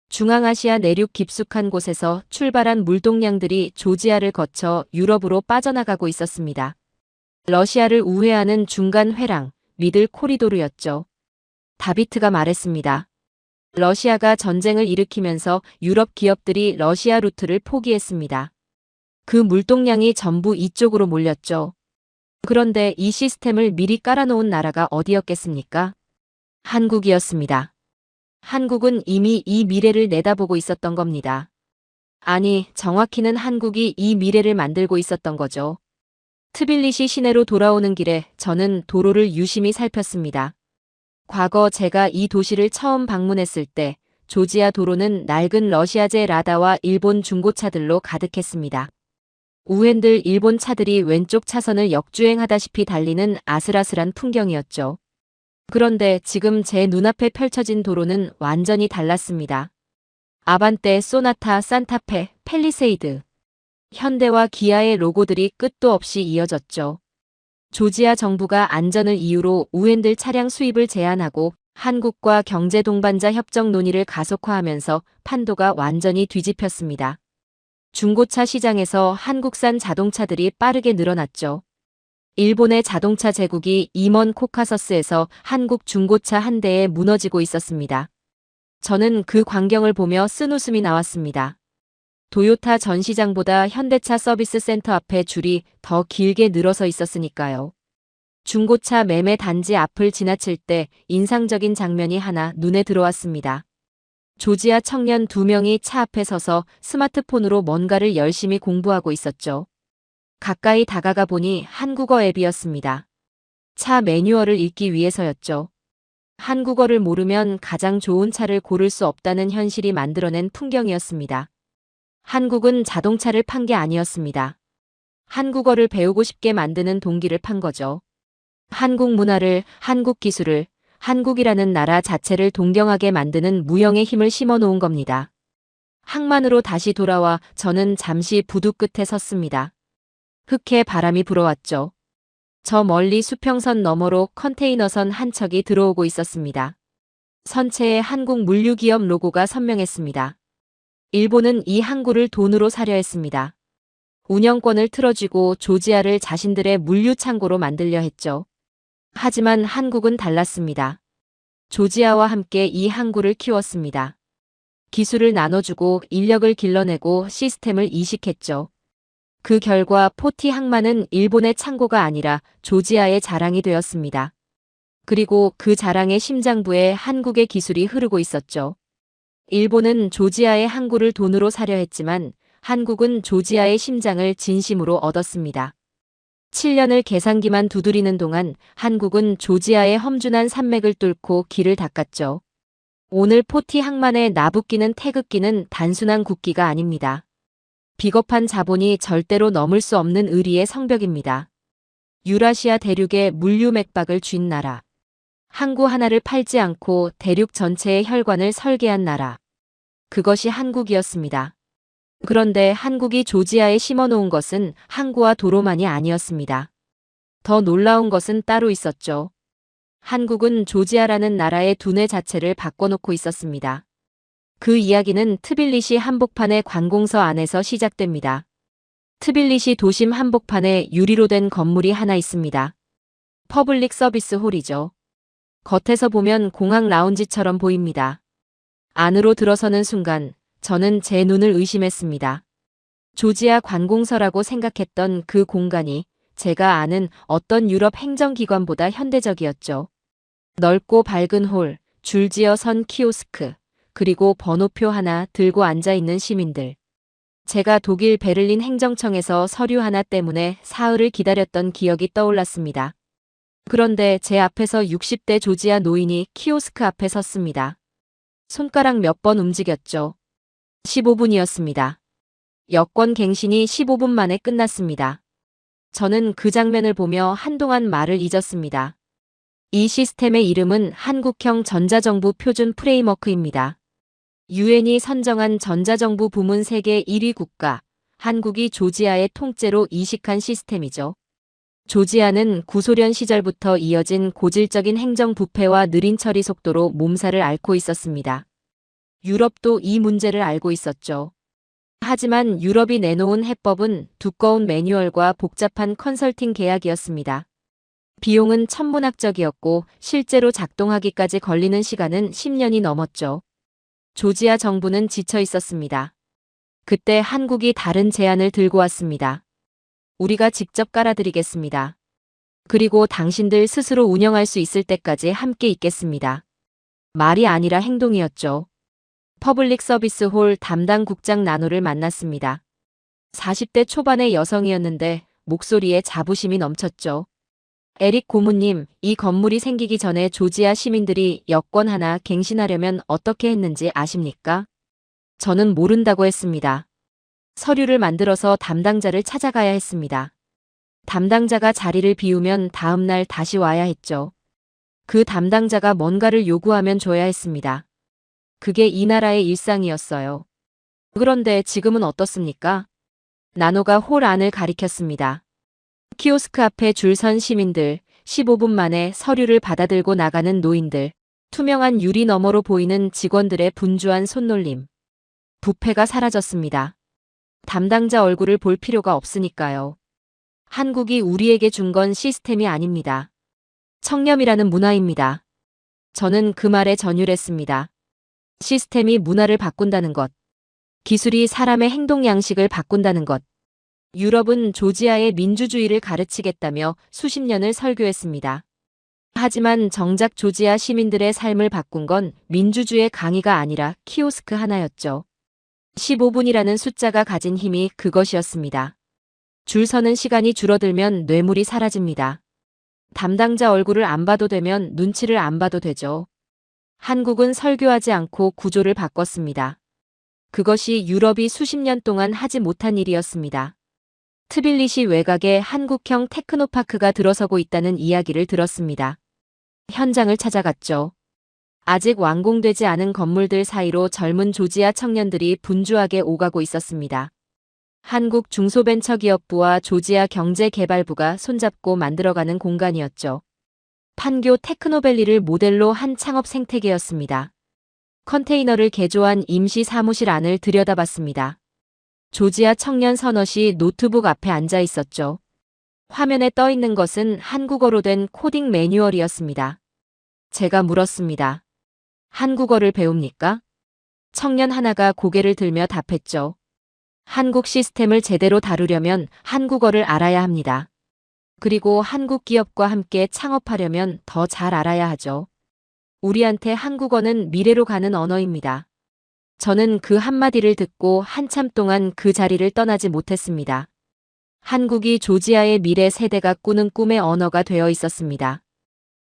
S3: 중앙아시아 내륙 깊숙한 곳에서 출발한 물동량들이 조지아를 거쳐 유럽으로 빠져나가고 있었습니다. 러시아를 우회하는 중간 회랑, 미들 코리도르였죠. 다비트가 말했습니다. 러시아가 전쟁을 일으키면서 유럽 기업들이 러시아 루트를 포기했습니다. 그 물동량이 전부 이쪽으로 몰렸죠. 그런데 이 시스템을 미리 깔아놓은 나라가 어디였겠습니까? 한국이었습니다. 한국은 이미 이 미래를 내다보고 있었던 겁니다. 아니, 정확히는 한국이 이 미래를 만들고 있었던 거죠. 트빌리시 시내로 돌아오는 길에 저는 도로를 유심히 살폈습니다. 과거 제가 이 도시를 처음 방문했을 때 조지아 도로는 낡은 러시아제 라다와 일본 중고차들로 가득했습니다. 우회들 일본 차들이 왼쪽 차선을 역주행하다시피 달리는 아슬아슬한 풍경이었죠. 그런데 지금 제 눈앞에 펼쳐진 도로는 완전히 달랐습니다. 아반떼, 소나타, 산타페, 펠리세이드. 현대와 기아의 로고들이 끝도 없이 이어졌죠. 조지아 정부가 안전을 이유로 우엔들 차량 수입을 제한하고 한국과 경제 동반자 협정 논의를 가속화하면서 판도가 완전히 뒤집혔습니다. 중고차 시장에서 한국산 자동차들이 빠르게 늘어났죠. 일본의 자동차 제국이 임원 코카서스에서 한국 중고차 한 대에 무너지고 있었습니다. 저는 그 광경을 보며 쓴웃음이 나왔습니다. 도요타 전시장보다 현대차 서비스 센터 앞에 줄이 더 길게 늘어서 있었으니까요. 중고차 매매 단지 앞을 지나칠 때 인상적인 장면이 하나 눈에 들어왔습니다. 조지아 청년 2명이 차 앞에 서서 스마트폰으로 뭔가를 열심히 공부하고 있었죠. 가까이 다가가 보니 한국어 앱이었습니다. 차 매뉴얼을 읽기 위해서였죠. 한국어를 모르면 가장 좋은 차를 고를 수 없다는 현실이 만들어낸 풍경이었습니다. 한국은 자동차를 판 게 아니었습니다. 한국어를 배우고 싶게 만드는 동기를 판 거죠. 한국 문화를, 한국 기술을, 한국이라는 나라 자체를 동경하게 만드는 무형의 힘을 심어놓은 겁니다. 항만으로 다시 돌아와 저는 잠시 부두 끝에 섰습니다. 흑해 바람이 불어왔죠. 저 멀리 수평선 너머로 컨테이너선 한 척이 들어오고 있었습니다. 선체에 한국 물류기업 로고가 선명했습니다. 일본은 이 항구를 돈으로 사려 했습니다. 운영권을 틀어쥐고 조지아를 자신들의 물류 창고로 만들려 했죠. 하지만 한국은 달랐습니다. 조지아와 함께 이 항구를 키웠습니다. 기술을 나눠주고 인력을 길러내고 시스템을 이식했죠. 그 결과 포티 항만은 일본의 창고가 아니라 조지아의 자랑이 되었습니다. 그리고 그 자랑의 심장부에 한국의 기술이 흐르고 있었죠. 일본은 조지아의 항구를 돈으로 사려 했지만 한국은 조지아의 심장을 진심으로 얻었습니다. 7년을 계산기만 두드리는 동안 한국은 조지아의 험준한 산맥을 뚫고 길을 닦았죠. 오늘 포티 항만의 나붓기는 태극기는 단순한 국기가 아닙니다. 비겁한 자본이 절대로 넘을 수 없는 의리의 성벽입니다. 유라시아 대륙의 물류 맥박을 쥔 나라. 항구 하나를 팔지 않고 대륙 전체의 혈관을 설계한 나라. 그것이 한국이었습니다. 그런데 한국이 조지아에 심어놓은 것은 항구와 도로만이 아니었습니다. 더 놀라운 것은 따로 있었죠. 한국은 조지아라는 나라의 두뇌 자체를 바꿔놓고 있었습니다. 그 이야기는 트빌리시 한복판의 관공서 안에서 시작됩니다. 트빌리시 도심 한복판에 유리로 된 건물이 하나 있습니다. 퍼블릭 서비스 홀이죠. 겉에서 보면 공항 라운지처럼 보입니다. 안으로 들어서는 순간 저는 제 눈을 의심했습니다. 조지아 관공서라고 생각했던 그 공간이 제가 아는 어떤 유럽 행정기관보다 현대적이었죠. 넓고 밝은 홀, 줄지어 선 키오스크, 그리고 번호표 하나 들고 앉아있는 시민들. 제가 독일 베를린 행정청에서 서류 하나 때문에 사흘을 기다렸던 기억이 떠올랐습니다. 그런데 제 앞에서 60대 조지아 노인이 키오스크 앞에 섰습니다. 손가락 몇 번 움직였죠. 15분이었습니다. 여권 갱신이 15분 만에 끝났습니다. 저는 그 장면을 보며 한동안 말을 잊었습니다. 이 시스템의 이름은 한국형 전자정부 표준 프레임워크입니다. 유엔이 선정한 전자정부 부문 세계 1위 국가, 한국이 조지아의 통째로 이식한 시스템이죠. 조지아는 구소련 시절부터 이어진 고질적인 행정 부패와 느린 처리 속도로 몸살을 앓고 있었습니다. 유럽도 이 문제를 알고 있었죠. 하지만 유럽이 내놓은 해법은 두꺼운 매뉴얼과 복잡한 컨설팅 계약이었습니다. 비용은 천문학적이었고 실제로 작동하기까지 걸리는 시간은 10년이 넘었죠. 조지아 정부는 지쳐 있었습니다. 그때 한국이 다른 제안을 들고 왔습니다. 우리가 직접 깔아드리겠습니다. 그리고 당신들 스스로 운영할 수 있을 때까지 함께 있겠습니다. 말이 아니라 행동이었죠. 퍼블릭 서비스 홀 담당 국장 나노를 만났습니다. 40대 초반의 여성이었는데 목소리에 자부심이 넘쳤죠. 에릭 고문님, 이 건물이 생기기 전에 조지아 시민들이 여권 하나 갱신하려면 어떻게 했는지 아십니까? 저는 모른다고 했습니다. 서류를 만들어서 담당자를 찾아가야 했습니다. 담당자가 자리를 비우면 다음 날 다시 와야 했죠. 그 담당자가 뭔가를 요구하면 줘야 했습니다. 그게 이 나라의 일상이었어요. 그런데 지금은 어떻습니까? 나노가 홀 안을 가리켰습니다. 키오스크 앞에 줄 선 시민들, 15분 만에 서류를 받아들고 나가는 노인들, 투명한 유리 너머로 보이는 직원들의 분주한 손놀림. 부패가 사라졌습니다. 담당자 얼굴을 볼 필요가 없으니까요. 한국이 우리에게 준 건 시스템이 아닙니다. 청렴이라는 문화입니다. 저는 그 말에 전율했습니다. 시스템이 문화를 바꾼다는 것. 기술이 사람의 행동 양식을 바꾼다는 것. 유럽은 조지아의 민주주의를 가르치겠다며 수십 년을 설교했습니다. 하지만 정작 조지아 시민들의 삶을 바꾼 건 민주주의의 강의가 아니라 키오스크 하나였죠. 15분이라는 숫자가 가진 힘이 그것이었습니다. 줄 서는 시간이 줄어들면 뇌물이 사라집니다. 담당자 얼굴을 안 봐도 되면 눈치를 안 봐도 되죠. 한국은 설교하지 않고 구조를 바꿨습니다. 그것이 유럽이 수십 년 동안 하지 못한 일이었습니다. 트빌리시 외곽에 한국형 테크노파크가 들어서고 있다는 이야기를 들었습니다. 현장을 찾아갔죠. 아직 완공되지 않은 건물들 사이로 젊은 조지아 청년들이 분주하게 오가고 있었습니다. 한국 중소벤처기업부와 조지아 경제개발부가 손잡고 만들어가는 공간이었죠. 판교 테크노밸리를 모델로 한 창업 생태계였습니다. 컨테이너를 개조한 임시 사무실 안을 들여다봤습니다. 조지아 청년 서너시 노트북 앞에 앉아 있었죠. 화면에 떠 있는 것은 한국어로 된 코딩 매뉴얼이었습니다. 제가 물었습니다. 한국어를 배웁니까? 청년 하나가 고개를 들며 답했죠. 한국 시스템을 제대로 다루려면 한국어를 알아야 합니다. 그리고 한국 기업과 함께 창업하려면 더 잘 알아야 하죠. 우리한테 한국어는 미래로 가는 언어입니다. 저는 그 한마디를 듣고 한참 동안 그 자리를 떠나지 못했습니다. 한국이 조지아의 미래 세대가 꾸는 꿈의 언어가 되어 있었습니다.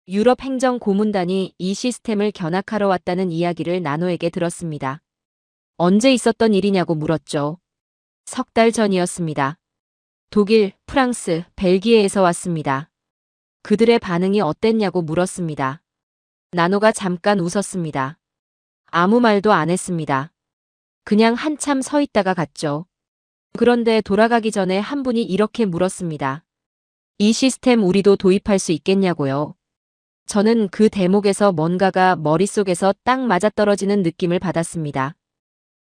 S3: 유럽 행정 고문단이 이 시스템을 견학하러 왔다는 이야기를 나노에게 들었습니다. 언제 있었던 일이냐고 물었죠. 석 달 전이었습니다. 독일, 프랑스, 벨기에에서 왔습니다. 그들의 반응이 어땠냐고 물었습니다. 나노가 잠깐 웃었습니다. 아무 말도 안 했습니다. 그냥 한참 서 있다가 갔죠. 그런데 돌아가기 전에 한 분이 이렇게 물었습니다. 이 시스템 우리도 도입할 수 있겠냐고요. 저는 그 대목에서 뭔가가 머릿속에서 딱 맞아떨어지는 느낌을 받았습니다.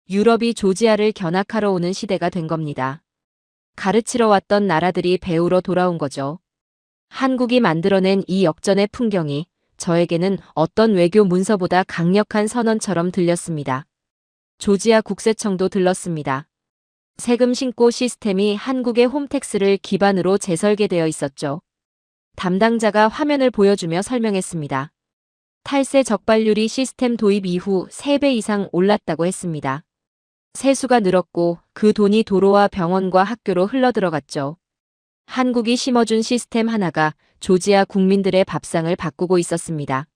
S3: 유럽이 조지아를 견학하러 오는 시대가 된 겁니다. 가르치러 왔던 나라들이 배우러 돌아온 거죠. 한국이 만들어낸 이 역전의 풍경이 저에게는 어떤 외교 문서보다 강력한 선언처럼 들렸습니다. 조지아 국세청도 들렀습니다. 세금 신고 시스템이 한국의 홈택스를 기반으로 재설계되어 있었죠. 담당자가 화면을 보여주며 설명했습니다. 탈세 적발률이 시스템 도입 이후 3배 이상 올랐다고 했습니다. 세수가 늘었고 그 돈이 도로와 병원과 학교로 흘러들어갔죠. 한국이 심어준 시스템 하나가 조지아 국민들의 밥상을 바꾸고 있었습니다.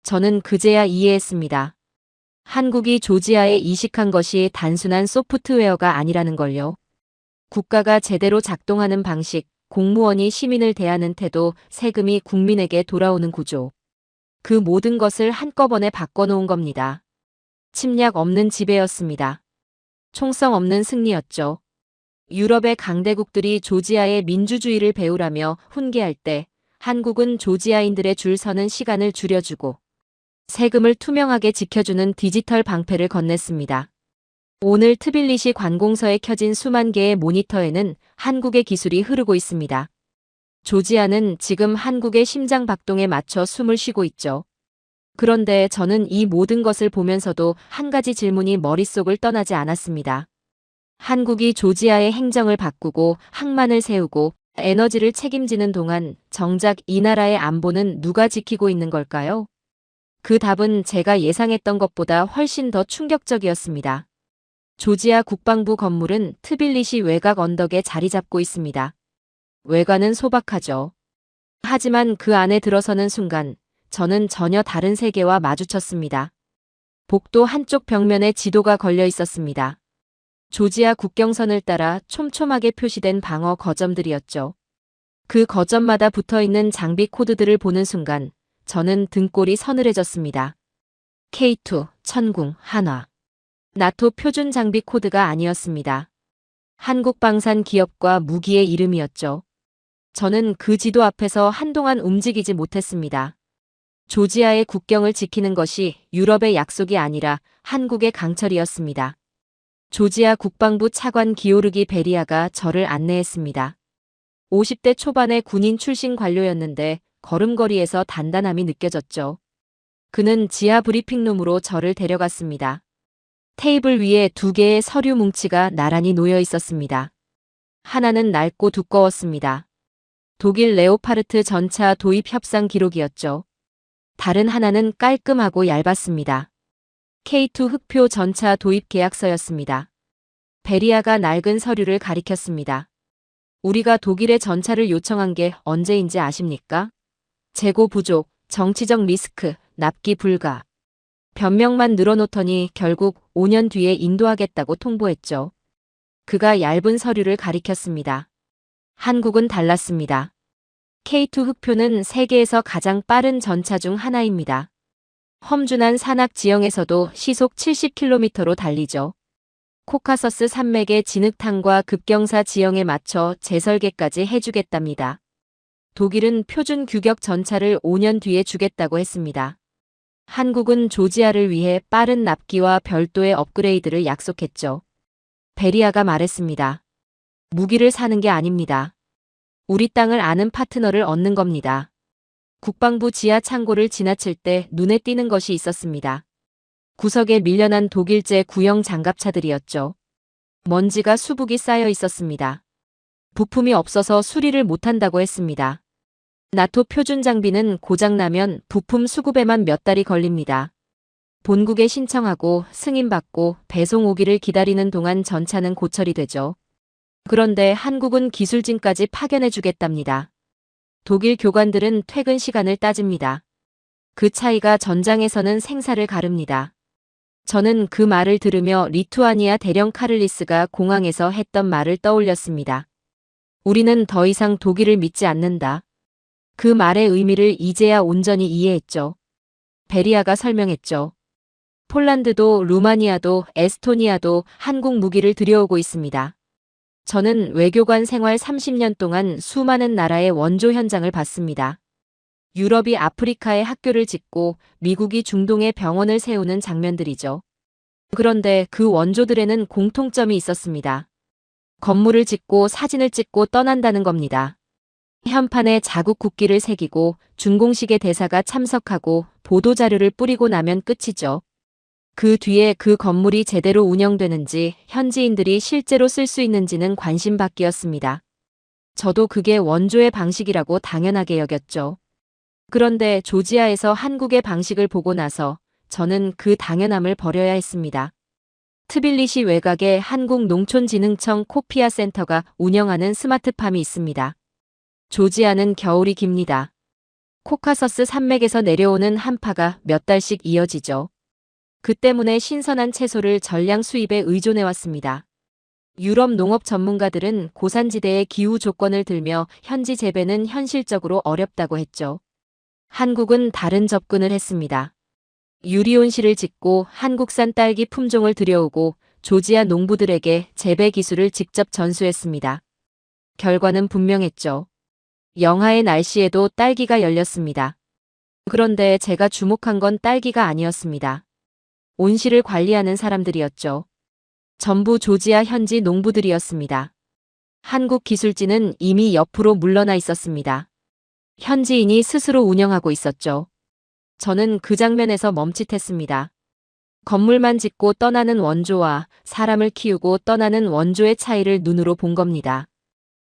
S3: 저는 그제야 이해했습니다. 한국이 조지아에 이식한 것이 단순한 소프트웨어가 아니라는 걸요. 국가가 제대로 작동하는 방식, 공무원이 시민을 대하는 태도, 세금이 국민에게 돌아오는 구조. 그 모든 것을 한꺼번에 바꿔놓은 겁니다. 침략 없는 지배였습니다. 총성 없는 승리였죠. 유럽의 강대국들이 조지아의 민주주의를 배우라며 훈계할 때 한국은 조지아인들의 줄 서는 시간을 줄여주고 세금을 투명하게 지켜주는 디지털 방패를 건넸습니다. 오늘 트빌리시 관공서에 켜진 수만 개의 모니터에는 한국의 기술이 흐르고 있습니다. 조지아는 지금 한국의 심장 박동에 맞춰 숨을 쉬고 있죠. 그런데 저는 이 모든 것을 보면서도 한 가지 질문이 머릿속을 떠나지 않았습니다. 한국이 조지아의 행정을 바꾸고 항만을 세우고 에너지를 책임지는 동안 정작 이 나라의 안보는 누가 지키고 있는 걸까요? 그 답은 제가 예상했던 것보다 훨씬 더 충격적이었습니다. 조지아 국방부 건물은 트빌리시 외곽 언덕에 자리 잡고 있습니다. 외관은 소박하죠. 하지만 그 안에 들어서는 순간 저는 전혀 다른 세계와 마주쳤습니다. 복도 한쪽 벽면에 지도가 걸려 있었습니다. 조지아 국경선을 따라 촘촘하게 표시된 방어 거점들이었죠. 그 거점마다 붙어있는 장비 코드들을 보는 순간 저는 등골이 서늘해졌습니다. K2, 천궁, 한화. 나토 표준 장비 코드가 아니었습니다. 한국 방산 기업과 무기의 이름이었죠. 저는 그 지도 앞에서 한동안 움직이지 못했습니다. 조지아의 국경을 지키는 것이 유럽의 약속이 아니라 한국의 강철이었습니다. 조지아 국방부 차관 기오르기 베리아가 저를 안내했습니다. 50대 초반의 군인 출신 관료였는데 걸음걸이에서 단단함이 느껴졌죠. 그는 지하 브리핑룸으로 저를 데려갔습니다. 테이블 위에 2개의 서류 뭉치가 나란히 놓여 있었습니다. 하나는 낡고 두꺼웠습니다. 독일 레오파르트 전차 도입 협상 기록이었죠. 다른 하나는 깔끔하고 얇았습니다. K2 흑표 전차 도입 계약서였습니다. 베리아가 낡은 서류를 가리켰습니다. 우리가 독일의 전차를 요청한 게 언제인지 아십니까? 재고 부족, 정치적 리스크, 납기 불가. 변명만 늘어놓더니 결국 5년 뒤에 인도하겠다고 통보했죠. 그가 얇은 서류를 가리켰습니다. 한국은 달랐습니다. K2 흑표는 세계에서 가장 빠른 전차 중 하나입니다. 험준한 산악 지형에서도 시속 70km로 달리죠. 코카서스 산맥의 진흙탕과 급경사 지형에 맞춰 재설계까지 해주겠답니다. 독일은 표준 규격 전차를 5년 뒤에 주겠다고 했습니다. 한국은 조지아를 위해 빠른 납기와 별도의 업그레이드를 약속했죠. 베리아가 말했습니다. 무기를 사는 게 아닙니다. 우리 땅을 아는 파트너를 얻는 겁니다. 국방부 지하 창고를 지나칠 때 눈에 띄는 것이 있었습니다. 구석에 밀려난 독일제 구형 장갑차들이었죠. 먼지가 수북이 쌓여 있었습니다. 부품이 없어서 수리를 못한다고 했습니다. 나토 표준 장비는 고장나면 부품 수급에만 몇 달이 걸립니다. 본국에 신청하고 승인받고 배송 오기를 기다리는 동안 전차는 고철이 되죠. 그런데 한국은 기술진까지 파견해 주겠답니다. 독일 교관들은 퇴근 시간을 따집니다. 그 차이가 전장에서는 생사를 가릅니다. 저는 그 말을 들으며 리투아니아 대령 카를리스가 공항에서 했던 말을 떠올렸습니다. 우리는 더 이상 독일을 믿지 않는다. 그 말의 의미를 이제야 온전히 이해했죠. 베리아가 설명했죠. 폴란드도 루마니아도 에스토니아도 한국 무기를 들여오고 있습니다. 저는 외교관 생활 30년 동안 수많은 나라의 원조 현장을 봤습니다. 유럽이 아프리카에 학교를 짓고 미국이 중동에 병원을 세우는 장면들이죠. 그런데 그 원조들에는 공통점이 있었습니다. 건물을 짓고 사진을 찍고 떠난다는 겁니다. 현판에 자국 국기를 새기고 준공식의 대사가 참석하고 보도자료를 뿌리고 나면 끝이죠. 그 뒤에 그 건물이 제대로 운영되는지 현지인들이 실제로 쓸 수 있는지는 관심 밖이었습니다. 저도 그게 원조의 방식이라고 당연하게 여겼죠. 그런데 조지아에서 한국의 방식을 보고 나서 저는 그 당연함을 버려야 했습니다. 트빌리시 외곽에 한국농촌진흥청 코피아 센터가 운영하는 스마트팜이 있습니다. 조지아는 겨울이 깁니다. 코카서스 산맥에서 내려오는 한파가 몇 달씩 이어지죠. 그 때문에 신선한 채소를 전량 수입에 의존해왔습니다. 유럽 농업 전문가들은 고산지대의 기후 조건을 들며 현지 재배는 현실적으로 어렵다고 했죠. 한국은 다른 접근을 했습니다. 유리온실을 짓고 한국산 딸기 품종을 들여오고 조지아 농부들에게 재배 기술을 직접 전수했습니다. 결과는 분명했죠. 영하의 날씨에도 딸기가 열렸습니다. 그런데 제가 주목한 건 딸기가 아니었습니다. 온실을 관리하는 사람들이었죠. 전부 조지아 현지 농부들이었습니다. 한국 기술진은 이미 옆으로 물러나 있었습니다. 현지인이 스스로 운영하고 있었죠. 저는 그 장면에서 멈칫했습니다. 건물만 짓고 떠나는 원조와 사람을 키우고 떠나는 원조의 차이를 눈으로 본 겁니다.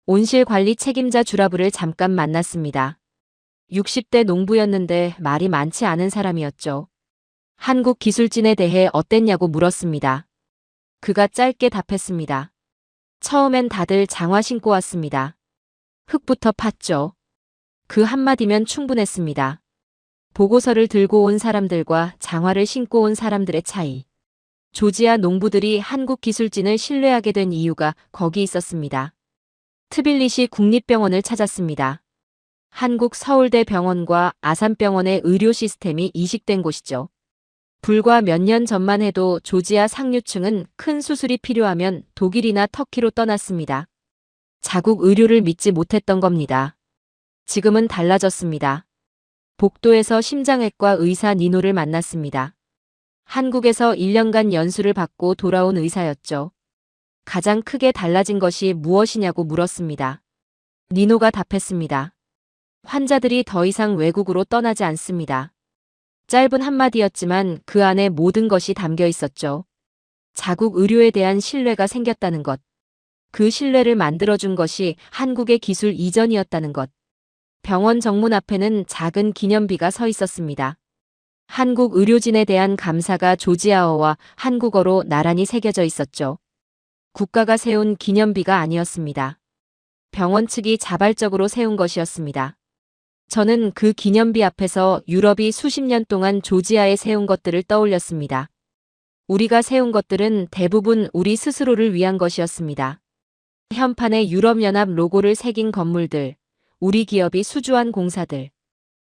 S3: 온실 관리 책임자 주라부를 잠깐 만났습니다. 60대 농부였는데 말이 많지 않은 사람이었죠. 한국 기술진에 대해 어땠냐고 물었습니다. 그가 짧게 답했습니다. 처음엔 다들 장화 신고 왔습니다. 흙부터 팠죠. 그 한마디면 충분했습니다. 보고서를 들고 온 사람들과 장화를 신고 온 사람들의 차이. 조지아 농부들이 한국 기술진을 신뢰하게 된 이유가 거기 있었습니다. 트빌리시 국립병원을 찾았습니다. 한국 서울대 병원과 아산병원의 의료 시스템이 이식된 곳이죠. 불과 몇 년 전만 해도 조지아 상류층은 큰 수술이 필요하면 독일이나 터키로 떠났습니다. 자국 의료를 믿지 못했던 겁니다. 지금은 달라졌습니다. 복도에서 심장외과 의사 니노를 만났습니다. 한국에서 1년간 연수를 받고 돌아온 의사였죠. 가장 크게 달라진 것이 무엇이냐고 물었습니다. 니노가 답했습니다. 환자들이 더 이상 외국으로 떠나지 않습니다. 짧은 한마디였지만 그 안에 모든 것이 담겨 있었죠. 자국 의료에 대한 신뢰가 생겼다는 것. 그 신뢰를 만들어준 것이 한국의 기술 이전이었다는 것. 병원 정문 앞에는 작은 기념비가 서 있었습니다. 한국 의료진에 대한 감사가 조지아어와 한국어로 나란히 새겨져 있었죠. 국가가 세운 기념비가 아니었습니다. 병원 측이 자발적으로 세운 것이었습니다. 저는 그 기념비 앞에서 유럽이 수십 년 동안 조지아에 세운 것들을 떠올렸습니다. 우리가 세운 것들은 대부분 우리 스스로를 위한 것이었습니다. 현판에 유럽연합 로고를 새긴 건물들, 우리 기업이 수주한 공사들.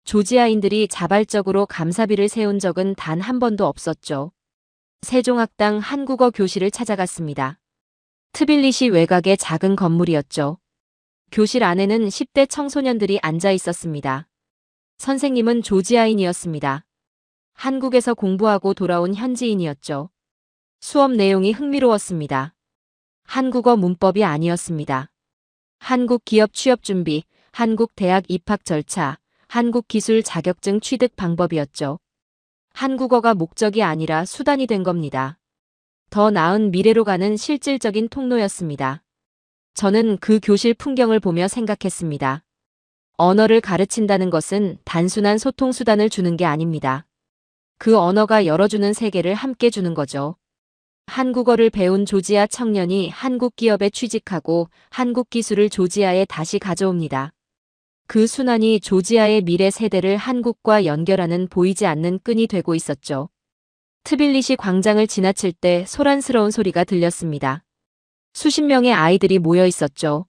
S3: 조지아인들이 자발적으로 감사비를 세운 적은 단 한 번도 없었죠. 세종학당 한국어 교실을 찾아갔습니다. 트빌리시 외곽의 작은 건물이었죠. 교실 안에는 10대 청소년들이 앉아 있었습니다. 선생님은 조지아인이었습니다. 한국에서 공부하고 돌아온 현지인이었죠. 수업 내용이 흥미로웠습니다. 한국어 문법이 아니었습니다. 한국 기업 취업 준비, 한국 대학 입학 절차, 한국 기술 자격증 취득 방법이었죠. 한국어가 목적이 아니라 수단이 된 겁니다. 더 나은 미래로 가는 실질적인 통로였습니다. 저는 그 교실 풍경을 보며 생각했습니다. 언어를 가르친다는 것은 단순한 소통 수단을 주는 게 아닙니다. 그 언어가 열어주는 세계를 함께 주는 거죠. 한국어를 배운 조지아 청년이 한국 기업에 취직하고 한국 기술을 조지아에 다시 가져옵니다. 그 순환이 조지아의 미래 세대를 한국과 연결하는 보이지 않는 끈이 되고 있었죠. 트빌리시 광장을 지나칠 때 소란스러운 소리가 들렸습니다. 수십 명의 아이들이 모여 있었죠.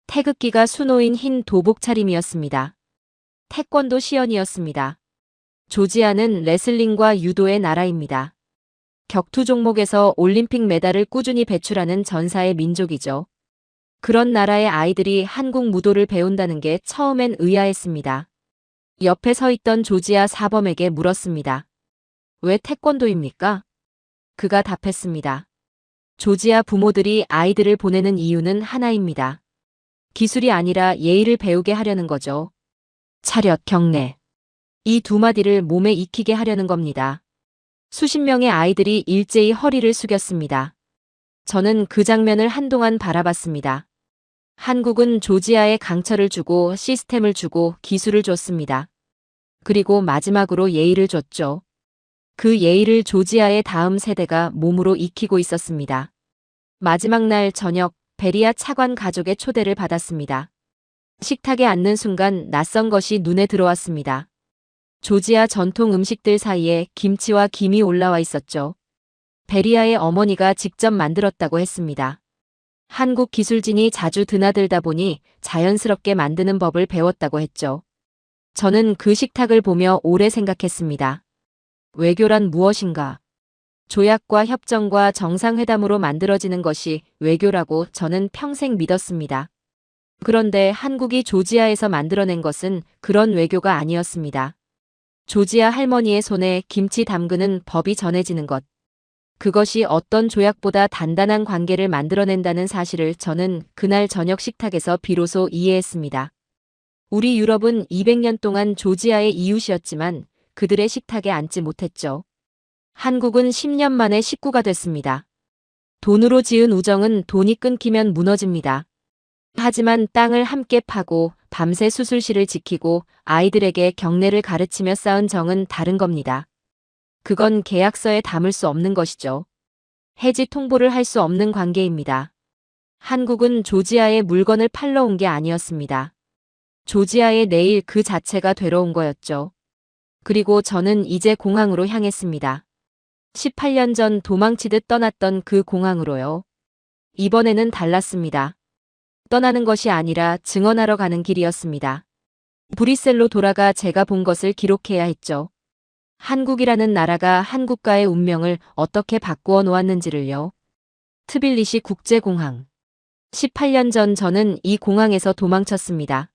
S3: 태극기가 수놓인 흰 도복 차림이었습니다. 태권도 시연이었습니다. 조지아는 레슬링과 유도의 나라입니다. 격투 종목에서 올림픽 메달을 꾸준히 배출하는 전사의 민족이죠. 그런 나라의 아이들이 한국 무도를 배운다는 게 처음엔 의아했습니다. 옆에 서 있던 조지아 사범에게 물었습니다. 왜 태권도입니까? 그가 답했습니다. 조지아 부모들이 아이들을 보내는 이유는 하나입니다. 기술이 아니라 예의를 배우게 하려는 거죠. 차렷, 경례. 이 두 마디를 몸에 익히게 하려는 겁니다. 수십 명의 아이들이 일제히 허리를 숙였습니다. 저는 그 장면을 한동안 바라봤습니다. 한국은 조지아에 강철을 주고 시스템을 주고 기술을 줬습니다. 그리고 마지막으로 예의를 줬죠. 그 예의를 조지아의 다음 세대가 몸으로 익히고 있었습니다. 마지막 날 저녁, 베리아 차관 가족의 초대를 받았습니다. 식탁에 앉는 순간 낯선 것이 눈에 들어왔습니다. 조지아 전통 음식들 사이에 김치와 김이 올라와 있었죠. 베리아의 어머니가 직접 만들었다고 했습니다. 한국 기술진이 자주 드나들다 보니 자연스럽게 만드는 법을 배웠다고 했죠. 저는 그 식탁을 보며 오래 생각했습니다. 외교란 무엇인가? 조약과 협정과 정상회담으로 만들어지는 것이 외교라고 저는 평생 믿었습니다. 그런데 한국이 조지아에서 만들어낸 것은 그런 외교가 아니었습니다. 조지아 할머니의 손에 김치 담그는 법이 전해지는 것. 그것이 어떤 조약보다 단단한 관계를 만들어낸다는 사실을 저는 그날 저녁 식탁에서 비로소 이해했습니다. 우리 유럽은 200년 동안 조지아의 이웃이었지만 그들의 식탁에 앉지 못했죠. 한국은 10년 만에 식구가 됐습니다. 돈으로 지은 우정은 돈이 끊기면 무너집니다. 하지만 땅을 함께 파고 밤새 수술실을 지키고 아이들에게 경례를 가르치며 쌓은 정은 다른 겁니다. 그건 계약서에 담을 수 없는 것이죠. 해지 통보를 할 수 없는 관계입니다. 한국은 조지아에 물건을 팔러 온 게 아니었습니다. 조지아의 내일 그 자체가 되러 온 거였죠. 그리고 저는 이제 공항으로 향했습니다. 18년 전 도망치듯 떠났던 그 공항으로요. 이번에는 달랐습니다. 떠나는 것이 아니라 증언하러 가는 길이었습니다. 브뤼셀로 돌아가 제가 본 것을 기록해야 했죠. 한국이라는 나라가 한국과의 운명을 어떻게 바꾸어 놓았는지를요. 트빌리시 국제공항. 18년 전 저는 이 공항에서 도망쳤습니다.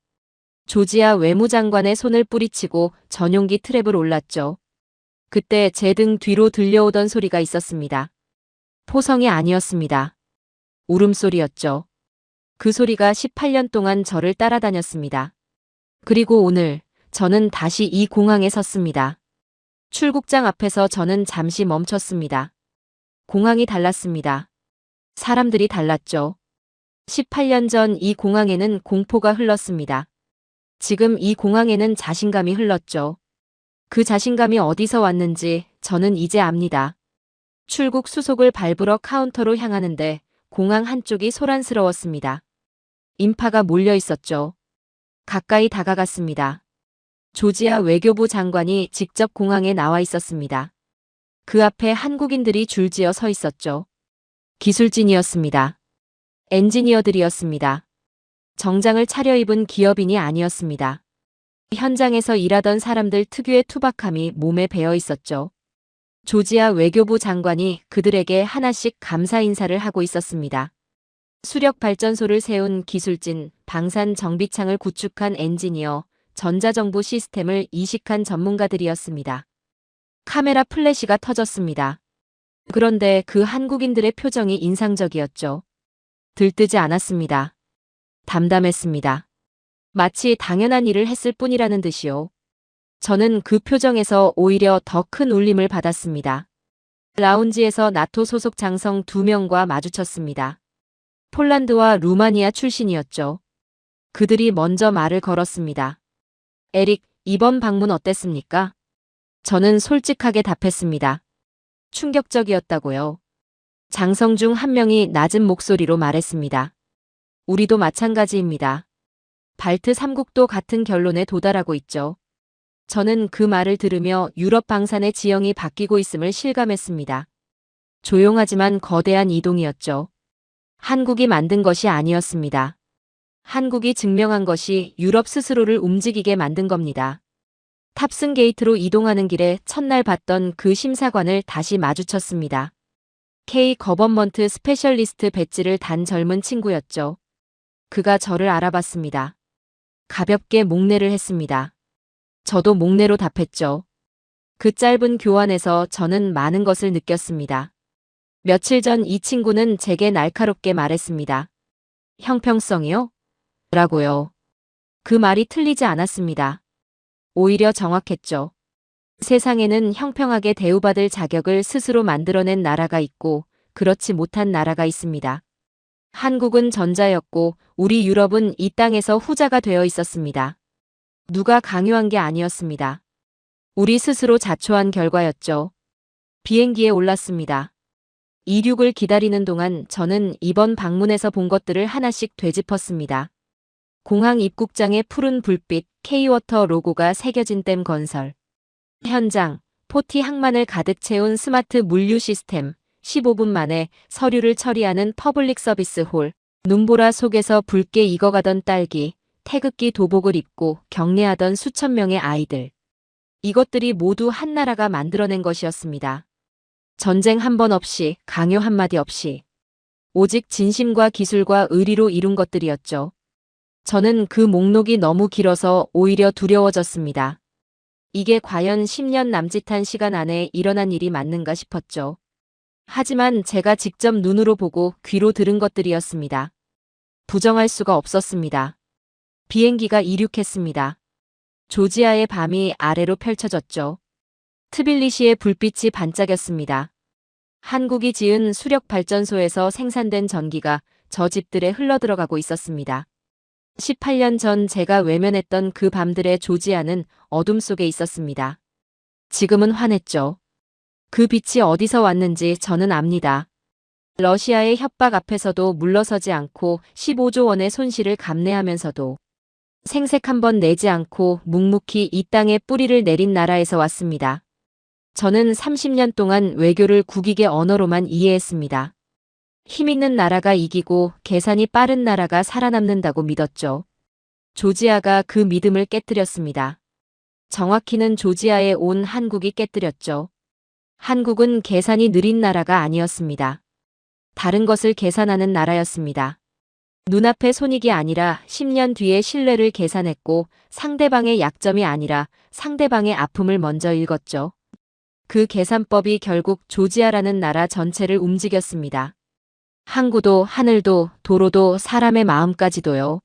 S3: 조지아 외무장관의 손을 뿌리치고 전용기 트랩을 올랐죠. 그때 제 등 뒤로 들려오던 소리가 있었습니다. 포성이 아니었습니다. 울음소리였죠. 그 소리가 18년 동안 저를 따라다녔습니다. 그리고 오늘 저는 다시 이 공항에 섰습니다. 출국장 앞에서 저는 잠시 멈췄습니다. 공항이 달랐습니다. 사람들이 달랐죠. 18년 전 이 공항에는 공포가 흘렀습니다. 지금 이 공항에는 자신감이 흘렀죠. 그 자신감이 어디서 왔는지 저는 이제 압니다. 출국 수속을 밟으러 카운터로 향하는데 공항 한쪽이 소란스러웠습니다. 인파가 몰려 있었죠. 가까이 다가갔습니다. 조지아 외교부 장관이 직접 공항에 나와 있었습니다. 그 앞에 한국인들이 줄지어 서 있었죠. 기술진이었습니다. 엔지니어들이었습니다. 정장을 차려입은 기업인이 아니었습니다. 현장에서 일하던 사람들 특유의 투박함이 몸에 배어 있었죠. 조지아 외교부 장관이 그들에게 하나씩 감사 인사를 하고 있었습니다. 수력 발전소를 세운 기술진, 방산 정비창을 구축한 엔지니어, 전자정보 시스템을 이식한 전문가들이었습니다. 카메라 플래시가 터졌습니다. 그런데 그 한국인들의 표정이 인상적이었죠. 들뜨지 않았습니다. 담담했습니다. 마치 당연한 일을 했을 뿐이라는 듯이요. 저는 그 표정에서 오히려 더 큰 울림을 받았습니다. 라운지에서 나토 소속 장성 2명과 마주쳤습니다. 폴란드와 루마니아 출신이었죠. 그들이 먼저 말을 걸었습니다. 에릭, 이번 방문 어땠습니까? 저는 솔직하게 답했습니다. 충격적이었다고요. 장성 중 한 명이 낮은 목소리로 말했습니다. 우리도 마찬가지입니다. 발트 3국도 같은 결론에 도달하고 있죠. 저는 그 말을 들으며 유럽 방산의 지형이 바뀌고 있음을 실감했습니다. 조용하지만 거대한 이동이었죠. 한국이 만든 것이 아니었습니다. 한국이 증명한 것이 유럽 스스로를 움직이게 만든 겁니다. 탑승 게이트로 이동하는 길에 첫날 봤던 그 심사관을 다시 마주쳤습니다. K 거버먼트 스페셜리스트 배지를 단 젊은 친구였죠. 그가 저를 알아봤습니다. 가볍게 목례를 했습니다. 저도 목례로 답했죠. 그 짧은 교환에서 저는 많은 것을 느꼈습니다. 며칠 전 이 친구는 제게 날카롭게 말했습니다. 형평성이요? 라고요. 그 말이 틀리지 않았습니다. 오히려 정확했죠. 세상에는 형평하게 대우받을 자격을 스스로 만들어낸 나라가 있고 그렇지 못한 나라가 있습니다. 한국은 전자였고 우리 유럽은 이 땅에서 후자가 되어 있었습니다. 누가 강요한 게 아니었습니다. 우리 스스로 자초한 결과였죠. 비행기에 올랐습니다. 이륙을 기다리는 동안 저는 이번 방문에서 본 것들을 하나씩 되짚었습니다. 공항 입국장의 푸른 불빛, K-워터 로고가 새겨진 댐 건설. 현장, 포티 항만을 가득 채운 스마트 물류 시스템, 15분 만에 서류를 처리하는 퍼블릭 서비스 홀, 눈보라 속에서 붉게 익어가던 딸기, 태극기 도복을 입고 경례하던 수천 명의 아이들. 이것들이 모두 한 나라가 만들어낸 것이었습니다. 전쟁 한 번 없이, 강요 한마디 없이. 오직 진심과 기술과 의리로 이룬 것들이었죠. 저는 그 목록이 너무 길어서 오히려 두려워졌습니다. 이게 과연 10년 남짓한 시간 안에 일어난 일이 맞는가 싶었죠. 하지만 제가 직접 눈으로 보고 귀로 들은 것들이었습니다. 부정할 수가 없었습니다. 비행기가 이륙했습니다. 조지아의 밤이 아래로 펼쳐졌죠. 트빌리시의 불빛이 반짝였습니다. 한국이 지은 수력 발전소에서 생산된 전기가 저 집들에 흘러들어가고 있었습니다. 18년 전 제가 외면했던 그 밤들의 조지아는 어둠 속에 있었습니다. 지금은 환했죠. 그 빛이 어디서 왔는지 저는 압니다. 러시아의 협박 앞에서도 물러서지 않고 15조 원의 손실을 감내하면서도 생색 한 번 내지 않고 묵묵히 이 땅에 뿌리를 내린 나라에서 왔습니다. 저는 30년 동안 외교를 국익의 언어로만 이해했습니다. 힘있는 나라가 이기고 계산이 빠른 나라가 살아남는다고 믿었죠. 조지아가 그 믿음을 깨뜨렸습니다. 정확히는 조지아에 온 한국이 깨뜨렸죠. 한국은 계산이 느린 나라가 아니었습니다. 다른 것을 계산하는 나라였습니다. 눈앞의 손익이 아니라 10년 뒤의 신뢰를 계산했고 상대방의 약점이 아니라 상대방의 아픔을 먼저 읽었죠. 그 계산법이 결국 조지아라는 나라 전체를 움직였습니다. 항구도 하늘도 도로도 사람의 마음까지도요.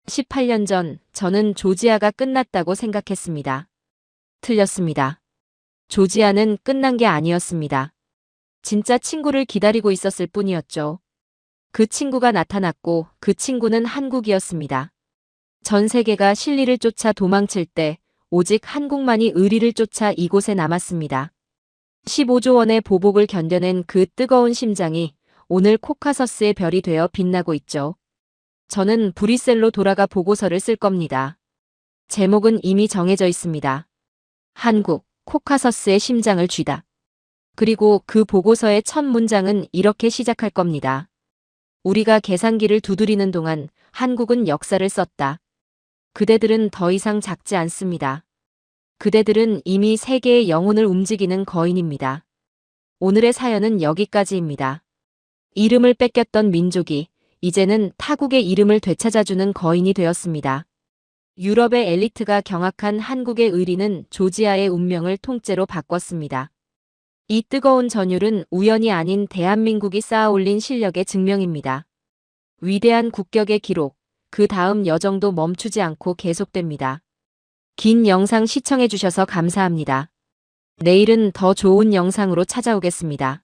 S3: 18년 전 저는 조지아가 끝났다고 생각했습니다. 틀렸습니다. 조지아는 끝난 게 아니었습니다. 진짜 친구를 기다리고 있었을 뿐이었죠. 그 친구가 나타났고 그 친구는 한국이었습니다. 전 세계가 실리를 쫓아 도망칠 때 오직 한국만이 의리를 쫓아 이곳에 남았습니다. 15조 원의 보복을 견뎌낸 그 뜨거운 심장이 오늘 코카서스의 별이 되어 빛나고 있죠. 저는 브뤼셀로 돌아가 보고서를 쓸 겁니다. 제목은 이미 정해져 있습니다. 한국, 코카서스의 심장을 쥐다. 그리고 그 보고서의 첫 문장은 이렇게 시작할 겁니다. 우리가 계산기를 두드리는 동안 한국은 역사를 썼다. 그대들은 더 이상 작지 않습니다. 그대들은 이미 세계의 영혼을 움직이는 거인입니다. 오늘의 사연은 여기까지입니다. 이름을 뺏겼던 민족이 이제는 타국의 이름을 되찾아주는 거인이 되었습니다. 유럽의 엘리트가 경악한 한국의 의리는 조지아의 운명을 통째로 바꿨습니다. 이 뜨거운 전율은 우연이 아닌 대한민국이 쌓아올린 실력의 증명입니다. 위대한 국격의 기록, 그 다음 여정도 멈추지 않고 계속됩니다. 긴 영상 시청해주셔서 감사합니다. 내일은 더 좋은 영상으로 찾아오겠습니다.